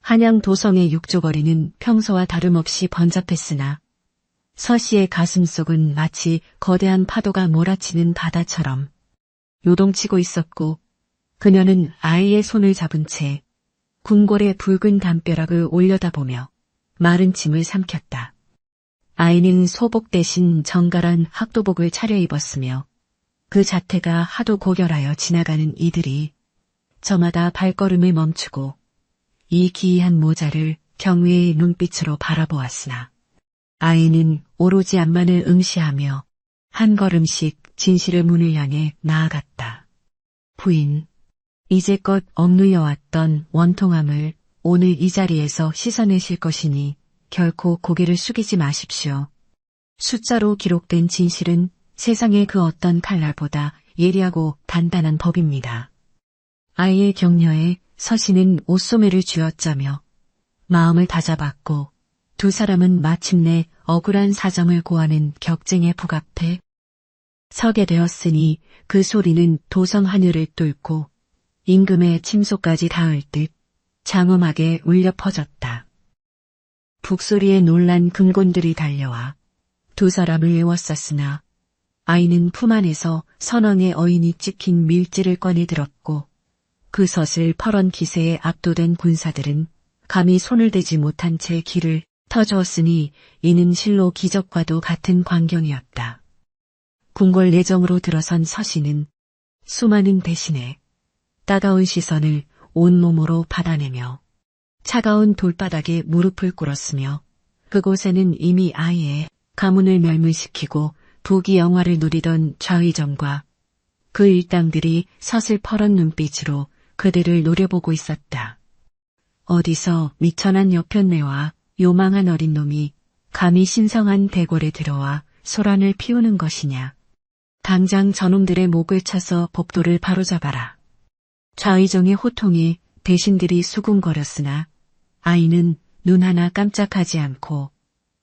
한양 도성의 육조거리는 평소와 다름없이 번잡했으나 서씨의 가슴속은 마치 거대한 파도가 몰아치는 바다처럼 요동치고 있었고 그녀는 아이의 손을 잡은 채 궁궐의 붉은 담벼락을 올려다보며 마른 침을 삼켰다. 아이는 소복 대신 정갈한 학도복을 차려입었으며 그 자태가 하도 고결하여 지나가는 이들이 저마다 발걸음을 멈추고 이 기이한 모자를 경외의 눈빛으로 바라보았으나 아이는 오로지 암만을 응시하며 한 걸음씩 진실의 문을 향해 나아갔다. 부인, 이제껏 억눌려왔던 원통함을 오늘 이 자리에서 씻어내실 것이니 결코 고개를 숙이지 마십시오. 숫자로 기록된 진실은 세상의 그 어떤 칼날보다 예리하고 단단한 법입니다. 아이의 격려에 서씨는 옷소매를 쥐어짜며 마음을 다잡았고 두 사람은 마침내 억울한 사정을 고하는 격쟁에 북앞에 서게 되었으니 그 소리는 도성 하늘을 뚫고 임금의 침소까지 닿을 듯 장엄하게 울려 퍼졌다. 북소리에 놀란 금곤들이 달려와 두 사람을 에워쌌으나 아이는 품 안에서 선왕의 어인이 찍힌 밀지를 꺼내 들었고 그 섯을 퍼런 기세에 압도된 군사들은 감히 손을 대지 못한 채 길을 터주었으니 이는 실로 기적과도 같은 광경이었다. 궁궐 내정으로 들어선 서씨는 수많은 대신에 따가운 시선을 온몸으로 받아내며 차가운 돌바닥에 무릎을 꿇었으며 그곳에는 이미 아이의 가문을 멸문시키고 부귀영화를 누리던 좌의정과 그 일당들이 서슬 퍼런 눈빛으로 그들을 노려보고 있었다. 어디서 미천한 여편네와 요망한 어린 놈이 감히 신성한 대궐에 들어와 소란을 피우는 것이냐. 당장 저놈들의 목을 쳐서 법도를 바로잡아라. 좌의정의 호통에 대신들이 수군거렸으나 아이는 눈 하나 깜짝하지 않고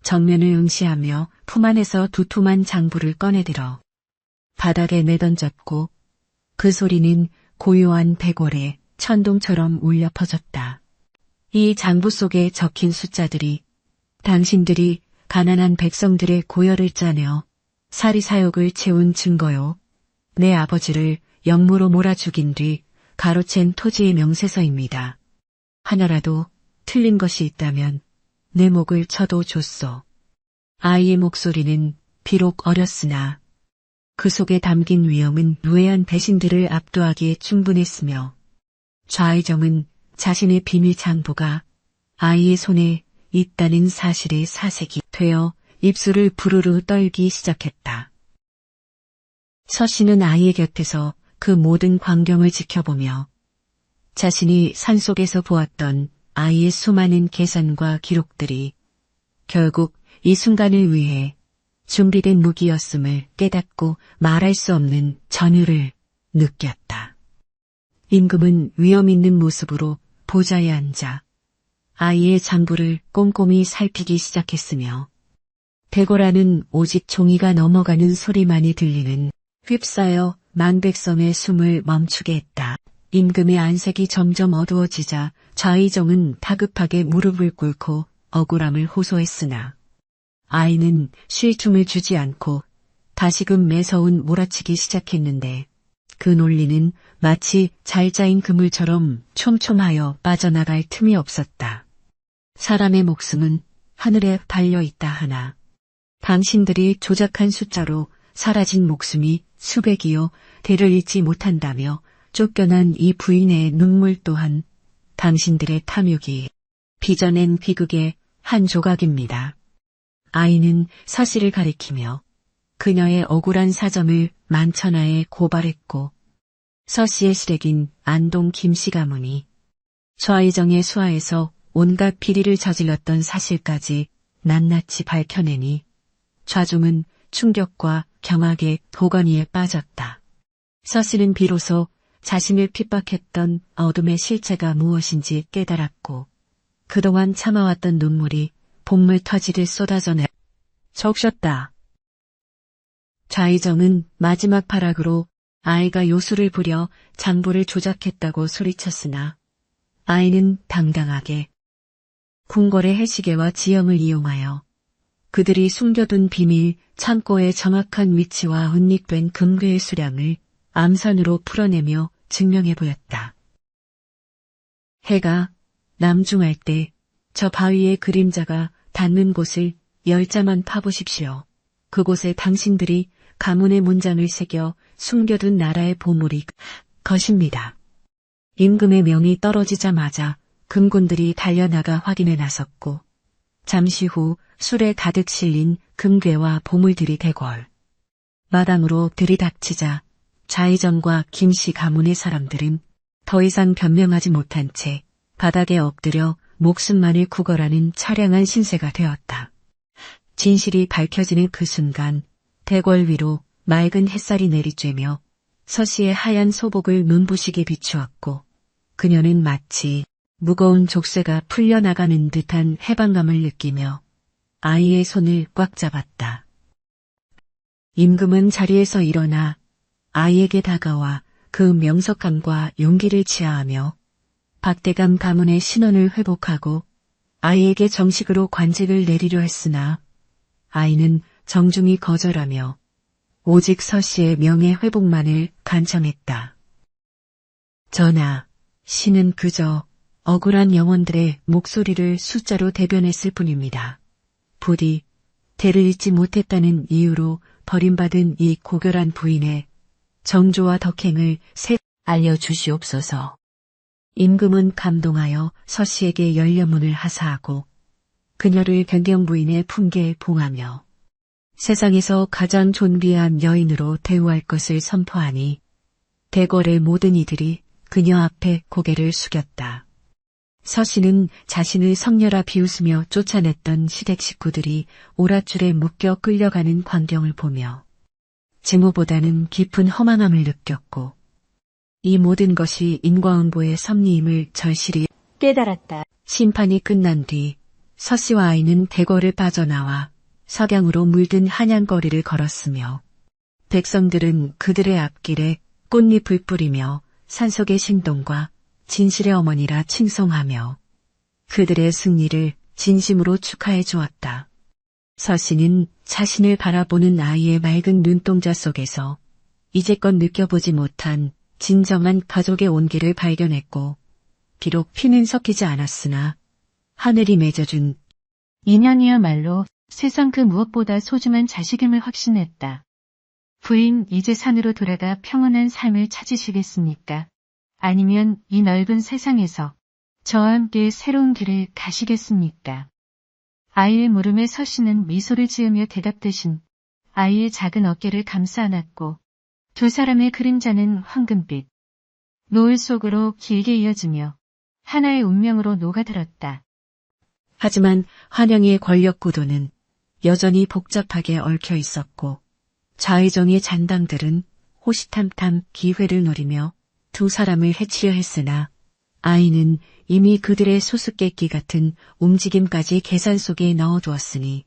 정면을 응시하며 품 안에서 두툼한 장부를 꺼내들어 바닥에 내던졌고 그 소리는 고요한 대궐의 천둥처럼 울려 퍼졌다. 이 장부 속에 적힌 숫자들이 당신들이 가난한 백성들의 고열을 짜내어 사리사욕을 채운 증거요. 내 아버지를 영무로 몰아 죽인 뒤 가로챈 토지의 명세서입니다. 하나라도 틀린 것이 있다면 내 목을 쳐도 좋소. 아이의 목소리는 비록 어렸으나 그 속에 담긴 위엄은 무해한 배신들을 압도하기에 충분했으며 좌의정은 자신의 비밀 장부가 아이의 손에 있다는 사실에 사색이 되어 입술을 부르르 떨기 시작했다. 서씨는 아이의 곁에서 그 모든 광경을 지켜보며 자신이 산속에서 보았던 아이의 수많은 계산과 기록들이 결국 이 순간을 위해 준비된 무기였음을 깨닫고 말할 수 없는 전율을 느꼈다. 임금은 위험 있는 모습으로 보좌에 앉아 아이의 장부를 꼼꼼히 살피기 시작했으며 대궐안은 오직 종이가 넘어가는 소리만이 들리는 휩싸여 만백성의 숨을 멈추게 했다. 임금의 안색이 점점 어두워지자 좌의정은 다급하게 무릎을 꿇고 억울함을 호소했으나 아이는 쉴 틈을 주지 않고 다시금 매서운 몰아치기 시작했는데 그 논리는 마치 잘 짜인 그물처럼 촘촘하여 빠져나갈 틈이 없었다. 사람의 목숨은 하늘에 달려있다 하나 당신들이 조작한 숫자로 사라진 목숨이 수백이요 대를 잇지 못한다며 쫓겨난 이 부인의 눈물 또한 당신들의 탐욕이 빚어낸 비극의 한 조각입니다. 아이는 서씨를 가리키며 그녀의 억울한 사정을 만천하에 고발했고 서씨의 시댁인 안동 김씨 가문이 좌의정의 수하에서 온갖 비리를 저질렀던 사실까지 낱낱이 밝혀내니 좌종은 충격과 경악의 도가니에 빠졌다. 서씨는 비로소 자신을 핍박했던 어둠의 실체가 무엇인지 깨달았고 그동안 참아왔던 눈물이 본물 터지듯 쏟아져내 적셨다. 좌의정은 마지막 발악으로 아이가 요술을 부려 장부를 조작했다고 소리쳤으나 아이는 당당하게 궁궐의 해시계와 지형을 이용하여 그들이 숨겨둔 비밀 창고의 정확한 위치와 은닉된 금괴의 수량을 암산으로 풀어내며 증명해 보였다. 해가 남중할 때 저 바위의 그림자가 닿는 곳을 10자만 파보십시오. 그곳에 당신들이 가문의 문장을 새겨 숨겨둔 나라의 보물이 것입니다. 임금의 명이 떨어지자마자 금군들이 달려나가 확인에 나섰고 잠시 후 술에 가득 실린 금괴와 보물들이 대궐 마당으로 들이닥치자 좌의정과 김씨 가문의 사람들은 더 이상 변명하지 못한 채 바닥에 엎드려 목숨만을 구걸하는 처량한 신세가 되었다. 진실이 밝혀지는 그 순간 대궐 위로 맑은 햇살이 내리쬐며 서씨의 하얀 소복을 눈부시게 비추었고 그녀는 마치 무거운 족쇄가 풀려나가는 듯한 해방감을 느끼며 아이의 손을 꽉 잡았다. 임금은 자리에서 일어나 아이에게 다가와 그 명석감과 용기를 치하하며 박대감 가문의 신원을 회복하고 아이에게 정식으로 관직을 내리려 했으나 아이는 정중히 거절하며 오직 서씨의 명예 회복만을 간청했다. 전하, 신은 그저 억울한 영혼들의 목소리를 숫자로 대변했을 뿐입니다. 부디 대를 잇지 못했다는 이유로 버림받은 이 고결한 부인의 정조와 덕행을 알려주시옵소서. 임금은 감동하여 서씨에게 연려문을 하사하고 그녀를 변경부인의 품계에 봉하며 세상에서 가장 존귀한 여인으로 대우할 것을 선포하니 대궐의 모든 이들이 그녀 앞에 고개를 숙였다. 서씨는 자신을 성녀라 비웃으며 쫓아냈던 시댁 식구들이 오랏줄에 묶여 끌려가는 광경을 보며 증오보다는 깊은 허망함을 느꼈고 이 모든 것이 인과응보의 섭리임을 절실히 깨달았다. 심판이 끝난 뒤 서씨와 아이는 대궐을 빠져나와 석양으로 물든 한양거리를 걸었으며 백성들은 그들의 앞길에 꽃잎을 뿌리며 산속의 신동과 진실의 어머니라 칭송하며 그들의 승리를 진심으로 축하해 주었다. 서씨는 자신을 바라보는 아이의 맑은 눈동자 속에서 이제껏 느껴보지 못한 진정한 가족의 온기를 발견했고 비록 피는 섞이지 않았으나 하늘이 맺어준 인연이야말로 세상 그 무엇보다 소중한 자식임을 확신했다. 부인, 이제 산으로 돌아가 평온한 삶을 찾으시겠습니까? 아니면 이 넓은 세상에서 저와 함께 새로운 길을 가시겠습니까? 아이의 물음에 서씨는 미소를 지으며 대답 대신 아이의 작은 어깨를 감싸 안았고 두 사람의 그림자는 황금빛 노을 속으로 길게 이어지며 하나의 운명으로 녹아들었다. 하지만 환영의 권력 구도는 여전히 복잡하게 얽혀 있었고 좌의정의 잔당들은 호시탐탐 기회를 노리며 두 사람을 해치려 했으나 아이는 이미 그들의 수수께끼 같은 움직임까지 계산 속에 넣어두었으니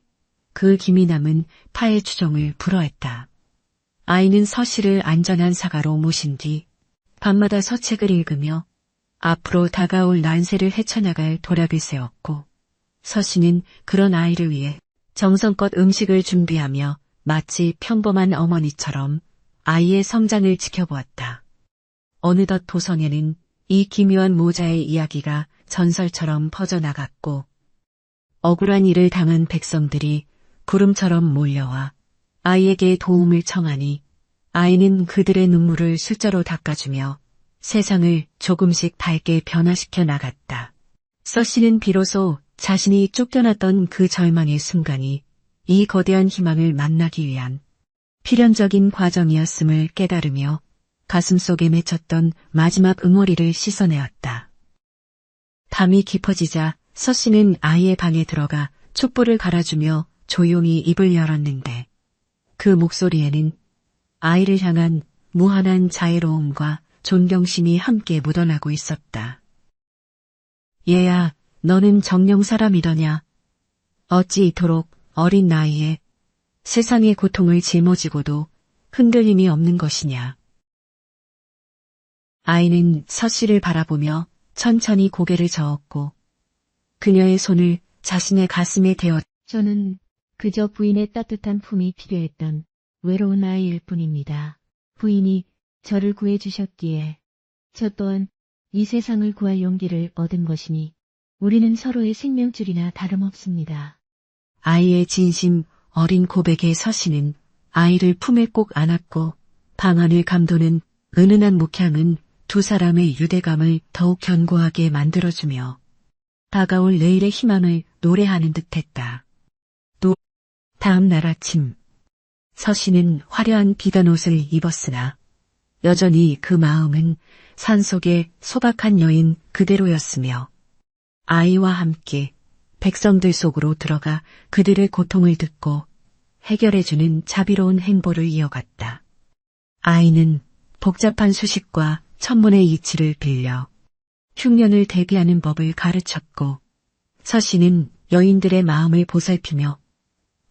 그 기민함은 파의 추종을 불허했다. 아이는 서씨를 안전한 사가로 모신 뒤 밤마다 서책을 읽으며 앞으로 다가올 난세를 헤쳐나갈 도략을 세웠고 서씨는 그런 아이를 위해 정성껏 음식을 준비하며 마치 평범한 어머니처럼 아이의 성장을 지켜보았다. 어느덧 도성에는 이 기묘한 모자의 이야기가 전설처럼 퍼져나갔고 억울한 일을 당한 백성들이 구름처럼 몰려와 아이에게 도움을 청하니 아이는 그들의 눈물을 술자로 닦아주며 세상을 조금씩 밝게 변화시켜 나갔다. 서씨는 비로소 자신이 쫓겨났던 그 절망의 순간이 이 거대한 희망을 만나기 위한 필연적인 과정이었음을 깨달으며 가슴속에 맺혔던 마지막 응어리를 씻어내었다. 밤이 깊어지자 서씨는 아이의 방에 들어가 촛불을 갈아주며 조용히 입을 열었는데 그 목소리에는 아이를 향한 무한한 자애로움과 존경심이 함께 묻어나고 있었다. 얘야, 너는 정령 사람이더냐? 어찌 이토록 어린 나이에 세상의 고통을 짊어지고도 흔들림이 없는 것이냐? 아이는 서씨를 바라보며 천천히 고개를 저었고 그녀의 손을 자신의 가슴에 대었다. 저는 그저 부인의 따뜻한 품이 필요했던 외로운 아이일 뿐입니다. 부인이 저를 구해주셨기에 저 또한 이 세상을 구할 용기를 얻은 것이니 우리는 서로의 생명줄이나 다름없습니다. 아이의 진심 어린 고백에 서씨는 아이를 품에 꼭 안았고 방안을 감도는 은은한 목향은 두 사람의 유대감을 더욱 견고하게 만들어주며 다가올 내일의 희망을 노래하는 듯했다. 또 다음 날 아침 서씨는 화려한 비단 옷을 입었으나 여전히 그 마음은 산속의 소박한 여인 그대로였으며 아이와 함께 백성들 속으로 들어가 그들의 고통을 듣고 해결해주는 자비로운 행보를 이어갔다. 아이는 복잡한 수식과 천문의 이치를 빌려 흉년을 대비하는 법을 가르쳤고 서씨는 여인들의 마음을 보살피며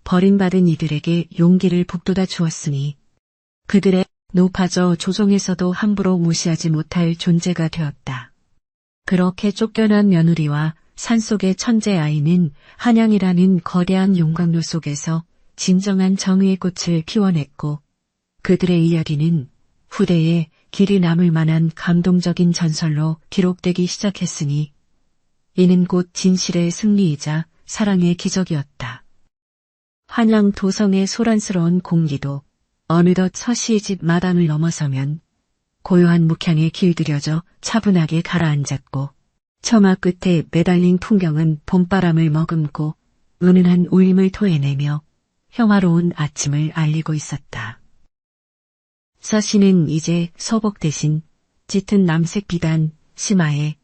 버림받은 이들에게 용기를 북돋아 주었으니 그들의 높아져 조정에서도 함부로 무시하지 못할 존재가 되었다. 그렇게 쫓겨난 며느리와 산속의 천재 아이는 한양이라는 거대한 용광로 속에서 진정한 정의의 꽃을 피워냈고 그들의 이야기는 후대에 길이 남을 만한 감동적인 전설로 기록되기 시작했으니 이는 곧 진실의 승리이자 사랑의 기적이었다. 한양 도성의 소란스러운 공기도 어느덧 서씨의 집 마당을 넘어서면 고요한 묵향에 길들여져 차분하게 가라앉았고 처마 끝에 매달린 풍경은 봄바람을 머금고 은은한 울림을 토해내며 평화로운 아침을 알리고 있었다. 서씨는 이제 서복 대신 짙은 남색 비단 치마에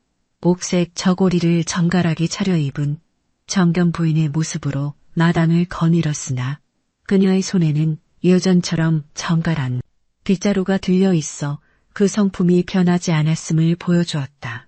옥색 저고리를 정갈하게 차려입은 정경 부인의 모습으로 마당을 거닐었으나 그녀의 손에는 예전처럼 정갈한 빗자루가 들려 있어 그 성품이 변하지 않았음을 보여주었다.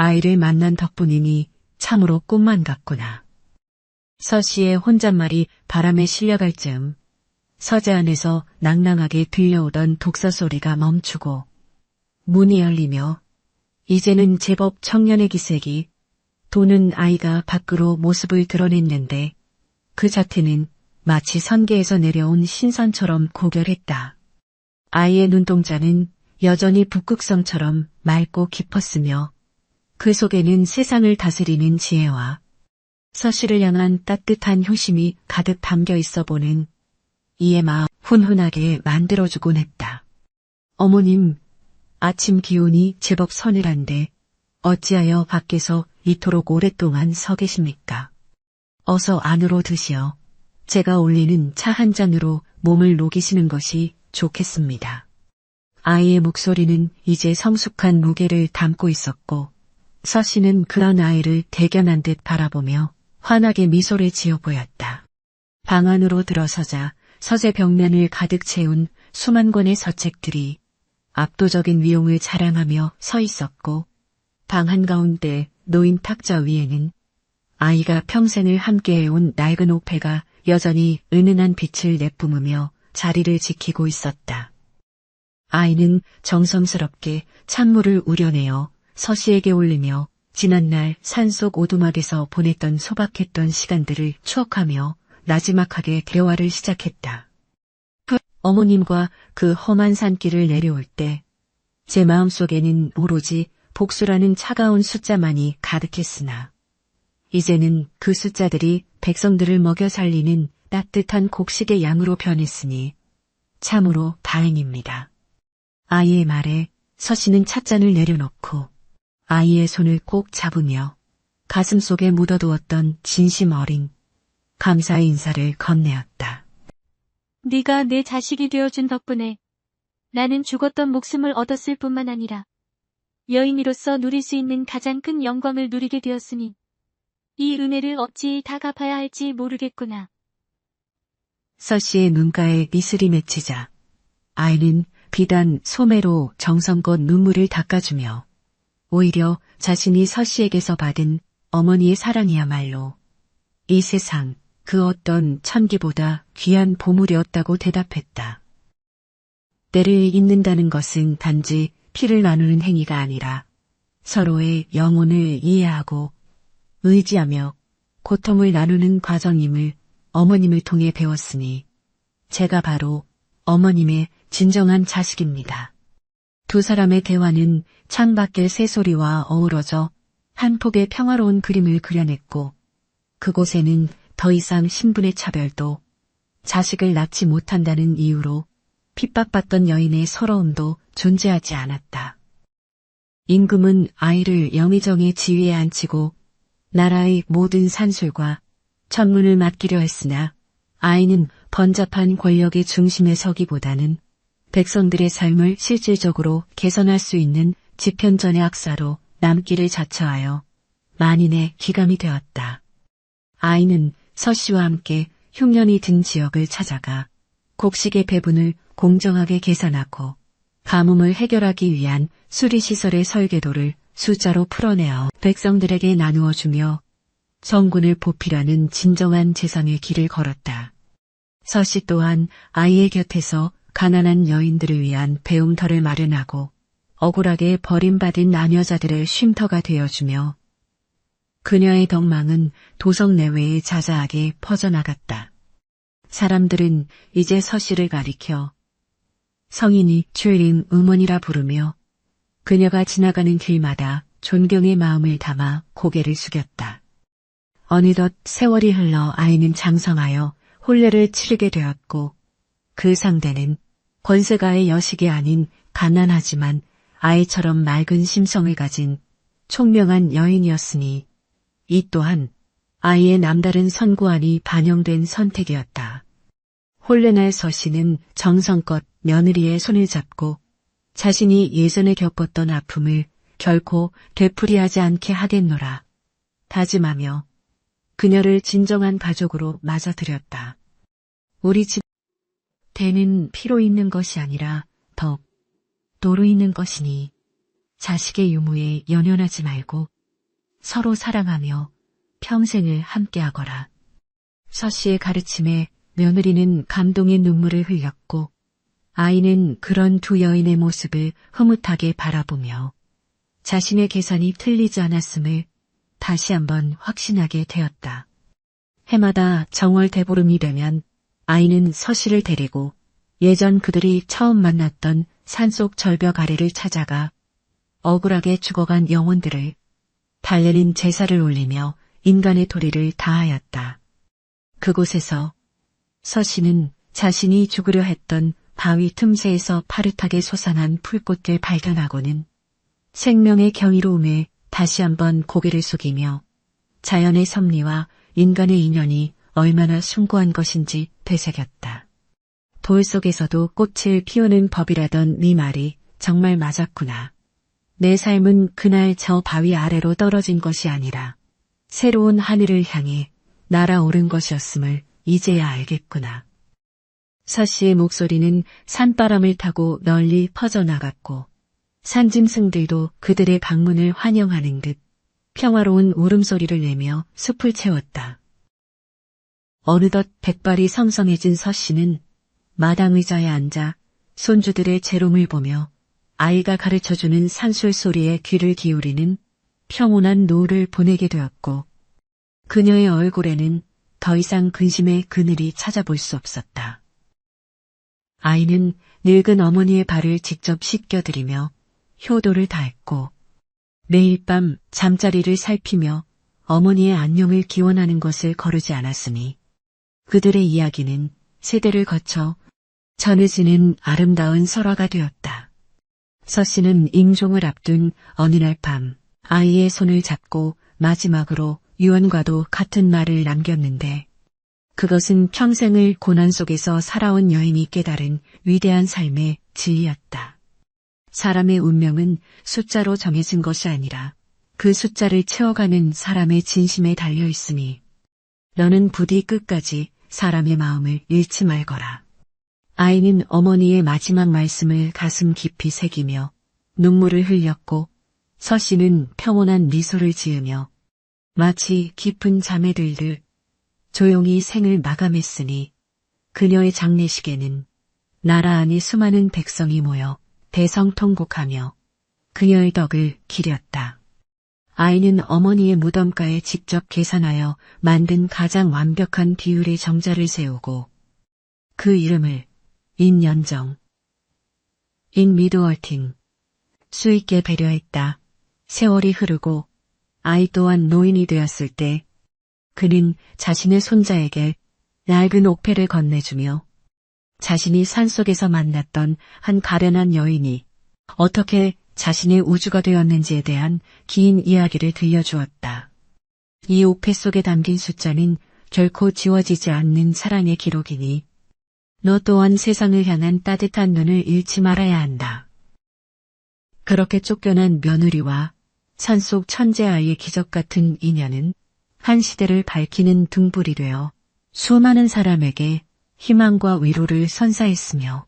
아이를 만난 덕분이니 참으로 꿈만 같구나. 서씨의 혼잣말이 바람에 실려갈 즈음 서재 안에서 낭낭하게 들려오던 독서 소리가 멈추고 문이 열리며 이제는 제법 청년의 기색이 도는 아이가 밖으로 모습을 드러냈는데 그 자태는 마치 선계에서 내려온 신선처럼 고결했다. 아이의 눈동자는 여전히 북극성처럼 맑고 깊었으며 그 속에는 세상을 다스리는 지혜와 서씨를 향한 따뜻한 효심이 가득 담겨 있어 보는 이의 마음 훈훈하게 만들어주곤 했다. 어머님, 아침 기온이 제법 서늘한데 어찌하여 밖에서 이토록 오랫동안 서 계십니까? 어서 안으로 드시어 제가 올리는 차 한 잔으로 몸을 녹이시는 것이 좋겠습니다. 아이의 목소리는 이제 성숙한 무게를 담고 있었고 서씨는 그런 아이를 대견한 듯 바라보며 환하게 미소를 지어 보였다. 방 안으로 들어서자 서재 벽면을 가득 채운 수만 권의 서책들이 압도적인 위용을 자랑하며 서 있었고 방 한가운데 놓인 탁자 위에는 아이가 평생을 함께해온 낡은 옥패가 여전히 은은한 빛을 내뿜으며 자리를 지키고 있었다. 아이는 정성스럽게 찬물을 우려내어 서씨에게 올리며 지난날 산속 오두막에서 보냈던 소박했던 시간들을 추억하며 나지막하게 대화를 시작했다. 어머님과 그 험한 산길을 내려올 때 제 마음속에는 오로지 복수라는 차가운 숫자만이 가득했으나 이제는 그 숫자들이 백성들을 먹여 살리는 따뜻한 곡식의 양으로 변했으니 참으로 다행입니다. 아이의 말에 서씨는 찻잔을 내려놓고 아이의 손을 꼭 잡으며 가슴 속에 묻어두었던 진심 어린 감사의 인사를 건네었다. 네가 내 자식이 되어준 덕분에 나는 죽었던 목숨을 얻었을 뿐만 아니라 여인으로서 누릴 수 있는 가장 큰 영광을 누리게 되었으니 이 은혜를 어찌 다 갚아야 할지 모르겠구나. 서씨의 눈가에 이슬이 맺히자 아이는 비단 소매로 정성껏 눈물을 닦아주며 오히려 자신이 서씨에게서 받은 어머니의 사랑이야말로 이 세상 그 어떤 천기보다 귀한 보물이었다고 대답했다. 때를 잇는다는 것은 단지 피를 나누는 행위가 아니라 서로의 영혼을 이해하고 의지하며 고통을 나누는 과정임을 어머님을 통해 배웠으니 제가 바로 어머님의 진정한 자식입니다. 두 사람의 대화는 창밖의 새소리와 어우러져 한 폭의 평화로운 그림을 그려냈고 그곳에는 더 이상 신분의 차별도 자식을 낳지 못한다는 이유로 핍박받던 여인의 서러움도 존재하지 않았다. 임금은 아이를 영의정의 지위에 앉히고 나라의 모든 산술과 천문을 맡기려 했으나 아이는 번잡한 권력의 중심에 서기보다는 백성들의 삶을 실질적으로 개선할 수 있는 지편전의 악사로 남기를 자처하여 만인의 귀감이 되었다. 아이는 서씨와 함께 흉년이 든 지역을 찾아가 곡식의 배분을 공정하게 계산하고 가뭄을 해결하기 위한 수리시설의 설계도를 숫자로 풀어내어 백성들에게 나누어주며 정군을 보필하는 진정한 재상의 길을 걸었다. 서씨 또한 아이의 곁에서 가난한 여인들을 위한 배움터를 마련하고 억울하게 버림받은 나녀자들의 쉼터가 되어주며 그녀의 덕망은 도성 내외에 자자하게 퍼져나갔다. 사람들은 이제 서씨를 가리켜 성인이 출린 음원이라 부르며 그녀가 지나가는 길마다 존경의 마음을 담아 고개를 숙였다. 어느덧 세월이 흘러 아이는 장성하여 혼례를 치르게 되었고 그 상대는 권세가의 여식이 아닌 가난하지만 아이처럼 맑은 심성을 가진 총명한 여인이었으니 이 또한 아이의 남다른 선구안이 반영된 선택이었다. 혼례날 서씨는 정성껏 며느리의 손을 잡고 자신이 예전에 겪었던 아픔을 결코 되풀이하지 않게 하겠노라 다짐하며 그녀를 진정한 가족으로 맞아들였다. 우리 집 대는 피로 있는 것이 아니라 덕, 도로 있는 것이니 자식의 유무에 연연하지 말고 서로 사랑하며 평생을 함께하거라. 서씨의 가르침에 며느리는 감동의 눈물을 흘렸고 아이는 그런 두 여인의 모습을 흐뭇하게 바라보며 자신의 계산이 틀리지 않았음을 다시 한번 확신하게 되었다. 해마다 정월 대보름이 되면 아이는 서씨를 데리고 예전 그들이 처음 만났던 산속 절벽 아래를 찾아가 억울하게 죽어간 영혼들을 달래는 제사를 올리며 인간의 도리를 다하였다. 그곳에서 서씨는 자신이 죽으려 했던 바위 틈새에서 파릇하게 솟아난 풀꽃을 발견하고는 생명의 경이로움에 다시 한번 고개를 숙이며 자연의 섭리와 인간의 인연이 얼마나 숭고한 것인지 되새겼다. 돌 속에서도 꽃을 피우는 법이라던 네 말이 정말 맞았구나. 내 삶은 그날 저 바위 아래로 떨어진 것이 아니라 새로운 하늘을 향해 날아오른 것이었음을 이제야 알겠구나. 서씨의 목소리는 산바람을 타고 널리 퍼져나갔고 산짐승들도 그들의 방문을 환영하는 듯 평화로운 울음소리를 내며 숲을 채웠다. 어느덧 백발이 성성해진 서씨는 마당 의자에 앉아 손주들의 재롱을 보며 아이가 가르쳐주는 산술 소리에 귀를 기울이는 평온한 노을을 보내게 되었고 그녀의 얼굴에는 더 이상 근심의 그늘이 찾아볼 수 없었다. 아이는 늙은 어머니의 발을 직접 씻겨드리며 효도를 다했고 매일 밤 잠자리를 살피며 어머니의 안녕을 기원하는 것을 거르지 않았으니 그들의 이야기는 세대를 거쳐 전해지는 아름다운 설화가 되었다. 서씨는 임종을 앞둔 어느 날 밤 아이의 손을 잡고 마지막으로 유언과도 같은 말을 남겼는데 그것은 평생을 고난 속에서 살아온 여인이 깨달은 위대한 삶의 진리였다. 사람의 운명은 숫자로 정해진 것이 아니라 그 숫자를 채워가는 사람의 진심에 달려 있으니 너는 부디 끝까지 사람의 마음을 잃지 말거라. 아이는 어머니의 마지막 말씀을 가슴 깊이 새기며 눈물을 흘렸고 서씨는 평온한 미소를 지으며 마치 깊은 잠에 들듯 조용히 생을 마감했으니 그녀의 장례식에는 나라 안의 수많은 백성이 모여 대성통곡하며 그녀의 덕을 기렸다. 아이는 어머니의 무덤가에 직접 계산하여 만든 가장 완벽한 비율의 정자를 세우고 그 이름을 인연정, 인미드월팅, 수있게 배려했다. 세월이 흐르고 아이 또한 노인이 되었을 때 그는 자신의 손자에게 낡은 옥패를 건네주며 자신이 산속에서 만났던 한 가련한 여인이 어떻게 자신의 우주가 되었는지에 대한 긴 이야기를 들려주었다. 이 옥패 속에 담긴 숫자는 결코 지워지지 않는 사랑의 기록이니 너 또한 세상을 향한 따뜻한 눈을 잃지 말아야 한다. 그렇게 쫓겨난 며느리와 산속 천재아이의 기적 같은 인연은 한 시대를 밝히는 등불이 되어 수많은 사람에게 희망과 위로를 선사했으며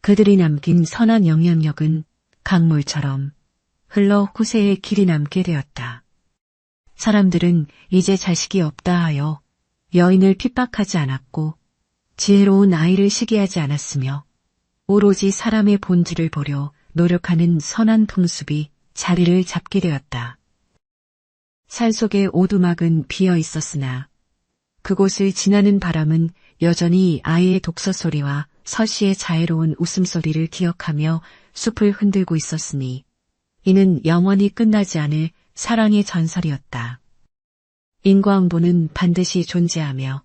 그들이 남긴 선한 영향력은 강물처럼 흘러 후세의 길이 남게 되었다. 사람들은 이제 자식이 없다 하여 여인을 핍박하지 않았고 지혜로운 아이를 시기하지 않았으며 오로지 사람의 본질을 보려 노력하는 선한 풍습이 자리를 잡게 되었다. 산속의 오두막은 비어 있었으나 그곳을 지나는 바람은 여전히 아이의 독서 소리와 서씨의 자애로운 웃음소리를 기억하며 숲을 흔들고 있었으니 이는 영원히 끝나지 않을 사랑의 전설이었다. 인과응보는 반드시 존재하며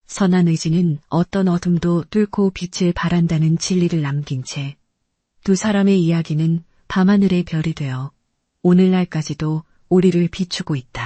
선한 의지는 어떤 어둠도 뚫고 빛을 발한다는 진리를 남긴 채 두 사람의 이야기는 밤하늘의 별이 되어 오늘날까지도 우리를 비추고 있다.